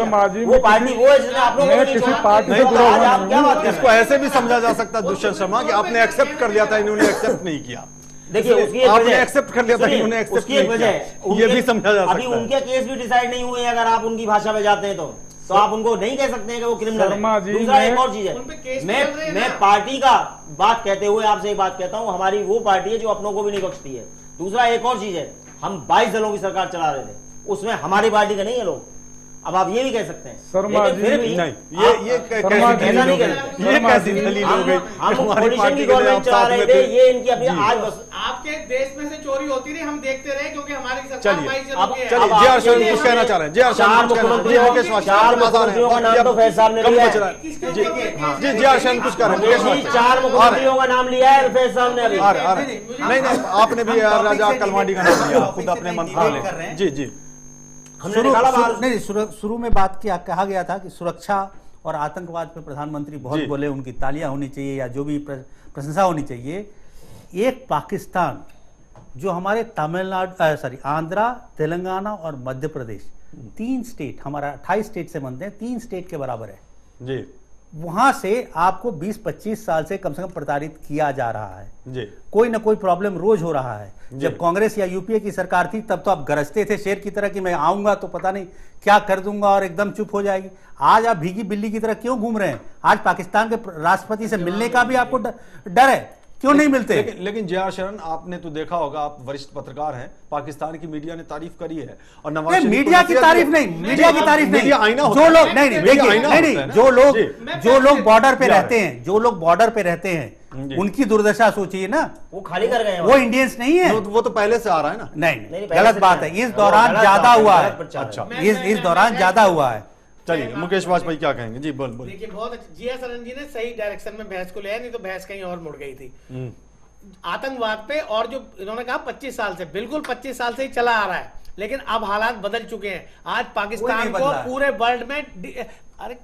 [SPEAKER 5] वो पार्टी वो है जिसने आप लोगों को नहीं छोड़ा। आज आप क्या बात कर रहे हैं?
[SPEAKER 1] इसको ऐसे भी समझा जा सकता है दुष्यंत शर्मा कि आपने एक्सेप्ट कर लिया था, इन्होंने एक्सेप्ट नहीं किया।
[SPEAKER 5] देखिए, उसकी एक
[SPEAKER 1] आपने
[SPEAKER 5] वजह,
[SPEAKER 1] एक्सेप्ट कर लिया था, इन्होंने एक्सेप्ट
[SPEAKER 5] उसकी एक
[SPEAKER 1] नहीं
[SPEAKER 5] वजह,
[SPEAKER 1] किया। ये भी समझा जा सकता
[SPEAKER 5] अभी
[SPEAKER 1] है।
[SPEAKER 5] उनके केस भी डिसाइड नहीं हुए, अगर आप उनकी भाषा में जाते हैं तो आप उनको नहीं कह सकते हैं कि वो क्रिमिनल
[SPEAKER 6] शर्मा
[SPEAKER 5] है।
[SPEAKER 6] जी,
[SPEAKER 5] दूसरा एक और चीज
[SPEAKER 3] उन पे केस
[SPEAKER 5] है,
[SPEAKER 3] चल रहे हैं
[SPEAKER 5] मैं
[SPEAKER 3] ना।
[SPEAKER 5] पार्टी का बात कहते हुए आपसे एक बात कहता हूं, हमारी वो पार्टी है जो अपनों को भी नहीं बख्शती है। दूसरा एक और चीज है, हम 22 दलों की सरकार चला रहे थे, उसमें हमारी पार्टी के नहीं है लोग। अब आप ये भी कह सकते हैं,
[SPEAKER 6] शर्मा
[SPEAKER 5] लेकिन
[SPEAKER 6] जी,
[SPEAKER 5] फिर भी
[SPEAKER 1] नहीं, ये कैसी
[SPEAKER 6] शर्मा जी,
[SPEAKER 1] दलील हो गई?
[SPEAKER 5] नहीं
[SPEAKER 1] ये कैसी दलील हो गई?
[SPEAKER 5] हम
[SPEAKER 1] हमारी
[SPEAKER 5] कोalition
[SPEAKER 1] पार्टी
[SPEAKER 5] की
[SPEAKER 1] के लिए
[SPEAKER 5] गवर्नमेंट
[SPEAKER 1] आप
[SPEAKER 5] चला
[SPEAKER 1] साथ
[SPEAKER 5] रहे
[SPEAKER 1] में
[SPEAKER 5] थे,
[SPEAKER 1] थे।
[SPEAKER 5] ये इनकी अपनी
[SPEAKER 1] जी।
[SPEAKER 5] आज बस
[SPEAKER 3] आपके देश में से चोरी होती रही, हम देखते रहे, क्योंकि हमारी सरकार
[SPEAKER 1] चलिए,
[SPEAKER 3] 22
[SPEAKER 5] अब
[SPEAKER 3] जनों की है।
[SPEAKER 1] चलिए,
[SPEAKER 5] अब
[SPEAKER 1] जे आर
[SPEAKER 5] आप
[SPEAKER 1] शर्मा
[SPEAKER 5] ये
[SPEAKER 1] कुछ कहना चाह रहे हैं, जे आर
[SPEAKER 5] चार
[SPEAKER 1] शर्मा कुछ कहना
[SPEAKER 5] मुख्यमंत्रियों
[SPEAKER 1] जी, मुकेश वासनिक,
[SPEAKER 5] चार
[SPEAKER 1] आपके पास आ रहे हैं।
[SPEAKER 5] मुख्यमंत्रियों का नाम तो फैज साहब ने
[SPEAKER 1] कम
[SPEAKER 5] लिया
[SPEAKER 1] बच रहा
[SPEAKER 5] है।
[SPEAKER 1] है। जी, जे आर शर्मा कुछ कह रहे हैं, मुकेश वासनिक।
[SPEAKER 5] चार मुख्यमंत्रियों का नाम लिया है फैज साहब ने अभी।
[SPEAKER 1] आ रहे। नहीं, आपने भी राजा कलमाडी का नाम लिया खुद अपने मंत्रालय। जी
[SPEAKER 5] हमने निकाला बाहर।
[SPEAKER 7] नहीं, शुरू में बात कहा गया था कि सुरक्षा और आतंकवाद पे प्रधानमंत्री बहुत
[SPEAKER 1] जी।
[SPEAKER 7] बोले, उनकी तालियां होनी चाहिए या जो भी प्रशंसा होनी चाहिए। एक पाकिस्तान जो हमारे तमिलनाडु, आंध्रा, तेलंगाना और मध्य प्रदेश, 3 स्टेट, हमारा 28 स्टेट से बनते हैं, 3 स्टेट के बराबर है
[SPEAKER 1] जी
[SPEAKER 7] वहां से आपको 20-25 साल से कम प्रताड़ित किया जा रहा है।
[SPEAKER 1] जी
[SPEAKER 7] कोई ना कोई प्रॉब्लम रोज हो रहा है।
[SPEAKER 1] जी।
[SPEAKER 7] जब कांग्रेस या यूपीए की सरकार थी तब तो आप गरजते थे शेर की तरह कि मैं आऊंगा तो पता नहीं क्या कर दूंगा और एकदम चुप हो जाएगी। आज आप भीगी बिल्ली की तरह क्यों घूम रहे हैं? आज पाकिस्तान के राष्ट्रपति से मिलने का भी आपको डर है, क्यों नहीं मिलते?
[SPEAKER 1] लेकिन जे आर शरण, आपने तो देखा होगा, आप वरिष्ठ पत्रकार हैं, पाकिस्तान की मीडिया ने तारीफ करी है और नवाज शरीफ को
[SPEAKER 7] मीडिया की
[SPEAKER 1] नसीहत
[SPEAKER 7] तारीफ
[SPEAKER 1] की-
[SPEAKER 7] नहीं, मीडिया की तारीफ नहीं,
[SPEAKER 1] मीडिया आईना होता
[SPEAKER 7] जो
[SPEAKER 1] है।
[SPEAKER 7] लोग नहीं
[SPEAKER 1] मीडिया
[SPEAKER 7] देखिए,
[SPEAKER 1] आईना होता है
[SPEAKER 7] नहीं
[SPEAKER 1] ना।
[SPEAKER 7] जो
[SPEAKER 1] जी।
[SPEAKER 7] लोग बॉर्डर पे
[SPEAKER 1] जा रहे
[SPEAKER 7] रहते हैं, जो लोग बॉर्डर पे रहते हैं, उनकी दुर्दशा सोचिए ना,
[SPEAKER 5] वो खाली कर गए हैं
[SPEAKER 7] वो इंडियंस नहीं है।
[SPEAKER 1] वो तो पहले से आ रहा है ना।
[SPEAKER 7] नहीं,
[SPEAKER 5] नहीं, पहले
[SPEAKER 7] गलत
[SPEAKER 5] से
[SPEAKER 7] बात
[SPEAKER 5] नहीं
[SPEAKER 7] है,
[SPEAKER 5] है।
[SPEAKER 7] इस दौरान ज्यादा हुआ है।
[SPEAKER 1] अच्छा,
[SPEAKER 7] इस दौरान ज्यादा हुआ है।
[SPEAKER 1] चलिए मुकेश वाजपेयी क्या कहेंगे? जी बोल बोल।
[SPEAKER 3] देखिए बहुत अच्छा, जी एस आनंद जी ने सही डायरेक्शन में बहस को लिया, नहीं तो बहस कहीं और मुड़ गई थी आतंकवाद पे। और जो इन्होंने कहा 25 साल से, बिल्कुल 25 साल से ही चला आ रहा है, लेकिन अब हालात बदल चुके हैं। आज पाकिस्तान को पूरे वर्ल्ड में अरे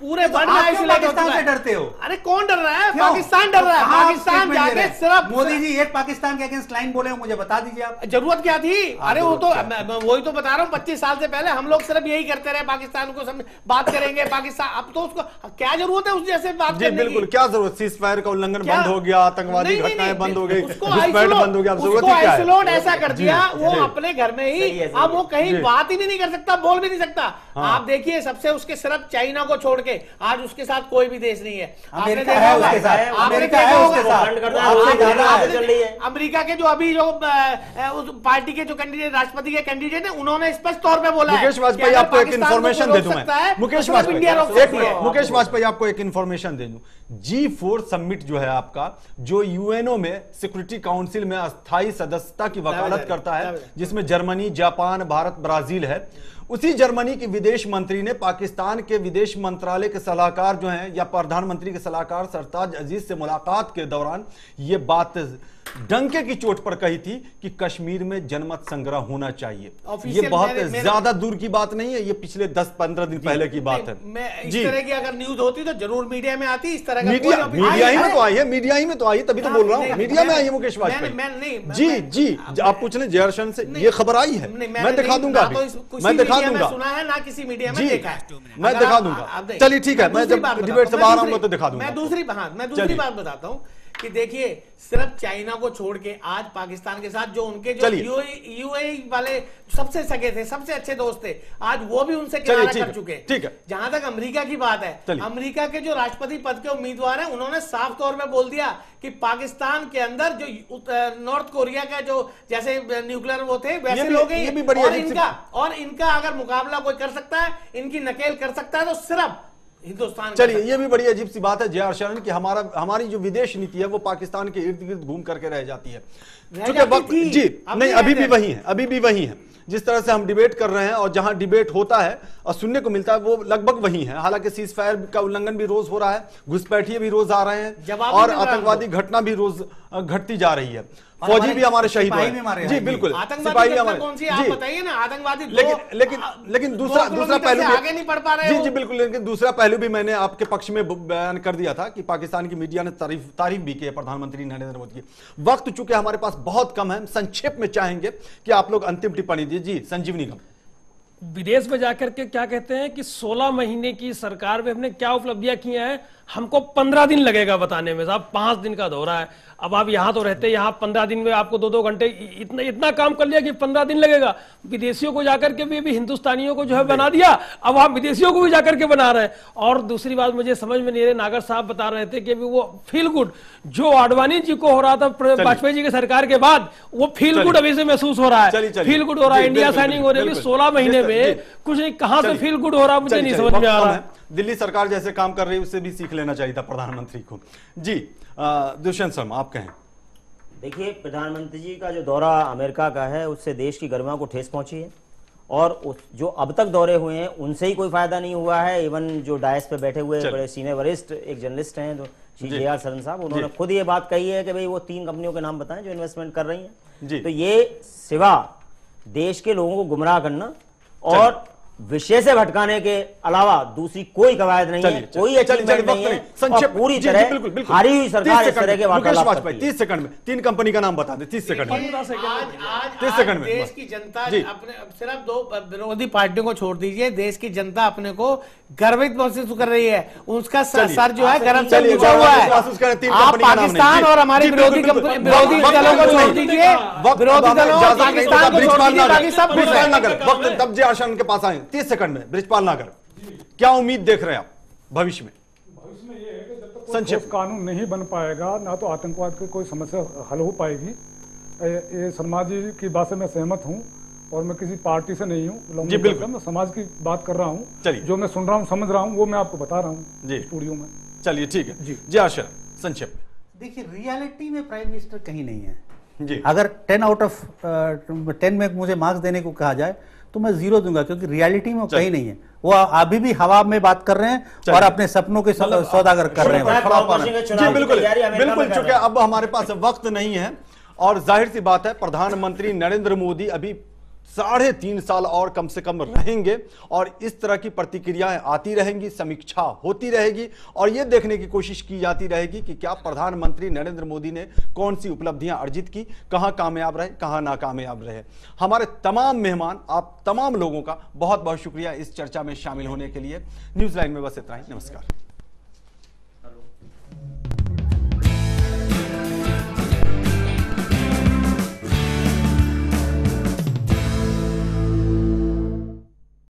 [SPEAKER 3] पूरे वर्ल्ड में आइसोलेट
[SPEAKER 7] पाकिस्तान से डरते हो?
[SPEAKER 3] अरे कौन डर रहा है? पाकिस्तान डर रहा है। पाकिस्तान जाके सिर्फ
[SPEAKER 7] मोदी जी एक पाकिस्तान के अगेंस्ट लाइन बोले हो, मुझे बता दीजिए आप।
[SPEAKER 3] जरूरत क्या थी? अरे वो तो वही तो बता रहा हूँ, 25 साल से पहले हम लोग सिर्फ यही करते रहे, पाकिस्तान को बात करेंगे पाकिस्तान। अब तो उसको क्या जरूरत है उस जैसे बात करने की?
[SPEAKER 1] बिल्कुल, क्या जरूरत? सीज फायर का उल्लंघन बंद हो गया, आतंकवादी घटनाएं बंद हो गई,
[SPEAKER 3] उसको
[SPEAKER 1] बंद हो गया, जरूरत क्या है?
[SPEAKER 3] आइसोलेट ऐसा कर दिया वो अपने घर में ही, अब वो कहीं बात ही नहीं कर सकता, बोल भी नहीं सकता। आप देखिए सबसे उसके सिर्फ चाइना को छोड़ के आज उसके साथ कोई भी देश नहीं है।
[SPEAKER 7] अमेरिका है उसके साथ, अमेरिका है उसके साथ।
[SPEAKER 3] अमेरिका के जो अभी जो उस पार्टी के जो कैंडिडेट, राष्ट्रपति के कैंडिडेट है, उन्होंने स्पष्ट तौर पे बोला है।
[SPEAKER 1] मुकेश वाजपेयी आपको एक इन्फॉर्मेशन दे दूं मैं। मुकेश वाजपेयी आपको एक इन्फॉर्मेशन दे दूं। G4 समिट जो है आपका, जो यूएनओ में सिक्योरिटी काउंसिल में अस्थायी सदस्यता की वकालत करता है, जिसमें जर्मनी, जापान, भारत, ब्राजील है, उसी जर्मनी के विदेश मंत्री ने पाकिस्तान के विदेश मंत्रालय के सलाहकार जो हैं या प्रधानमंत्री के सलाहकार सरताज अजीज से मुलाकात के दौरान यह बात डंके की चोट पर कही थी कि कश्मीर में जनमत संग्रह होना चाहिए। ये बहुत ज्यादा दूर की बात नहीं है, ये पिछले 10-15 दिन पहले की बात है।
[SPEAKER 3] इस तरह की अगर न्यूज होती तो जरूर मीडिया में आती। इस तरह का
[SPEAKER 1] मीडिया ही में तो आई है, मीडिया ही में तो आई, तभी तो बोल रहा हूँ, मीडिया में आई है मुकेश वाजपेयी। जी आप पूछ लें जयशरण से, ये खबर आई है, मैं दिखा दूंगा, मैं दिखा दूंगा।
[SPEAKER 3] सुना है ना किसी मीडिया में देखा है,
[SPEAKER 1] मैं दिखा दूंगा। चलिए ठीक है, मैं जब डिबेट से बाहर आऊंगा तो दिखा दूंगा।
[SPEAKER 3] मैं दूसरी बात बताता हूं कि देखिए सिर्फ चाइना को छोड़ के आज पाकिस्तान के साथ जो उनके जो यूएई वाले सबसे सगे थे, सबसे अच्छे दोस्त थे, आज वो भी उनसे किनारा कर चुके हैं।
[SPEAKER 1] ठीक है,
[SPEAKER 3] जहां तक अमेरिका की बात है, अमेरिका के जो राष्ट्रपति पद के उम्मीदवार हैं, उन्होंने साफ तौर पे बोल दिया कि पाकिस्तान के अंदर जो नॉर्थ कोरिया का जो जैसे न्यूक्लियर वो थे वैसे लोग हैं, और इनका अगर मुकाबला कोई कर सकता है, इनकी नकेल कर सकता है तो सिर्फ हिंदुस्तान।
[SPEAKER 1] चलिए ये भी बड़ी अजीब सी बात है जे.आर. शरण की हमारी जो विदेश नीति है वो पाकिस्तान के इर्द गिर्द घूम करके रह जाती है। नहीं, अभी भी वही है जिस तरह से हम डिबेट कर रहे हैं, और जहां डिबेट होता है और सुनने को मिलता है वो लगभग वही है। हालांकि सीज फायर का उल्लंघन भी रोज हो रहा है, घुसपैठिए भी रोज आ रहे हैं, और आतंकवादी घटना भी रोज घटती जा रही है। फौजी भी हमारे शहीद हुए। जी बिल्कुल,
[SPEAKER 3] सिपाही भी हमारे। कौन सी आप बताइए ना, आतंकवादी
[SPEAKER 1] लेकिन दूसरा पहलू
[SPEAKER 3] आगे नहीं बढ़ पा रहे।
[SPEAKER 1] जी बिल्कुल, लेकिन दूसरा पहलू भी मैंने आपके पक्ष में बयान कर दिया था कि पाकिस्तान की मीडिया ने तारीफ भी की है प्रधानमंत्री नरेंद्र मोदी की। वक्त चूंकि हमारे पास बहुत कम है, संक्षेप में चाहेंगे कि आप लोग अंतिम टिप्पणी दीजिए। जी संजीव निगम,
[SPEAKER 4] विदेश में जाकर के क्या कहते हैं कि 16 महीने की सरकार में हमने क्या उपलब्धियां की हैं, हमको 15 दिन लगेगा बताने में। साहब 5 दिन का दौरा है, अब आप यहां तो रहते हैं, यहां 15 दिन में आपको 2-2 घंटे इतना काम कर लिया कि 15 दिन लगेगा। विदेशियों को जाकर के भी हिंदुस्तानियों को जो है बना दिया, अब आप विदेशियों को भी जाकर के बना रहे हैं। और दूसरी बात मुझे समझ में नहीं रही, नागर साहब बता रहे थे कि वो फील गुड जो आडवाणी जी को हो रहा था वाजपेयी जी की सरकार के बाद, वो फील गुड अभी से महसूस हो रहा है, फील गुड हो रहा है, इंडिया साइनिंग हो रही है 16 महीने में, कुछ नहीं, कहां से फील गुड हो रहा है मुझे नहीं समझ में आ रहा है।
[SPEAKER 1] दिल्ली सरकार जैसे काम कर रही है उससे भी सीख लेना चाहिए था प्रधानमंत्री को। जी दुष्यंत शर्मा आप कहें।
[SPEAKER 5] देखिए प्रधानमंत्री जी का जो दौरा अमेरिका का है उससे देश की गरिमा को ठेस पहुंची है, और जो अब तक दौरे हुए हैं उनसे ही कोई फायदा नहीं हुआ है। इवन जो डायस पे बैठे हुए बड़े सीनियर वरिष्ठ एक जर्नलिस्ट हैं तो जे.आर. शरण साहब, उन्होंने खुद ये बात कही है कि भाई वो 3 कंपनियों के नाम बताएं जो इन्वेस्टमेंट कर रही हैं। तो ये सिवा देश के लोगों को गुमराह करना और विषय से भटकाने के अलावा दूसरी कोई कवायद नहीं है, कोई अचीवमेंट नहीं है, और पूरी तरह हारी हुई सरकार इस तरह के वार्तालाप करती है।
[SPEAKER 1] 30 सेकंड में 3 कंपनी का नाम बता दे, 30 सेकंड में।
[SPEAKER 3] 30 सेकंड में देश की जनता अपने सिर्फ 2 विरोधी पार्टियों को छोड़ दीजिए, देश की जनता अपने को गर्वित महसूस कर रही है। उसका सर जो है गर्म से नीचा हुआ है। आप पाकिस्तान और हमारे विरोधी दलों को छोड़ दीजिए, विरोधी दलों पाकिस्तान को छोड़ दीजिए, बाकी सब
[SPEAKER 1] वक्त तब जे.आर. शरण के पास आए 30 सेकंड में। बृजपाल नागर, क्या उम्मीद देख रहे हैं आप भविष्य में?
[SPEAKER 6] ये है कि जब तक कोई कानून नहीं बन पाएगा ना तो आतंकवाद की कोई समस्या हल हो पाएगी। ये शर्मा जी की बात से मैं सहमत हूँ, और मैं किसी पार्टी से नहीं हूँ,
[SPEAKER 1] जी बिल्कुल,
[SPEAKER 6] मैं समाज की बात कर रहा हूँ। जो मैं सुन रहा हूँ समझ रहा हूँ वो मैं आपको बता रहा हूँ स्टूडियो में।
[SPEAKER 1] चलिए ठीक है जी, जे.आर. शरण संक्षेप।
[SPEAKER 7] देखिए, रियलिटी में प्राइम मिनिस्टर कहीं नहीं है
[SPEAKER 1] जी।
[SPEAKER 7] अगर 10 आउट ऑफ 10 में मुझे मार्क्स देने को कहा जाए तो मैं 0 दूंगा, क्योंकि रियलिटी में वो कहीं नहीं है। वो अभी भी हवा में बात कर रहे हैं और अपने सपनों के सौदागर कर रहे हैं।
[SPEAKER 1] जी बिल्कुल बिल्कुल, चूंकि अब हमारे पास वक्त नहीं है और जाहिर सी बात है प्रधानमंत्री नरेंद्र मोदी अभी 3.5 साल और कम से कम रहेंगे और इस तरह की प्रतिक्रियाएं आती रहेंगी, समीक्षा होती रहेगी और यह देखने की कोशिश की जाती रहेगी कि क्या प्रधानमंत्री नरेंद्र मोदी ने कौन सी उपलब्धियां अर्जित की, कहां कामयाब रहे, कहां नाकामयाब रहे। हमारे तमाम मेहमान, आप तमाम लोगों का बहुत बहुत शुक्रिया इस चर्चा में शामिल होने के लिए। न्यूज़ लाइन में बस इतना ही, नमस्कार।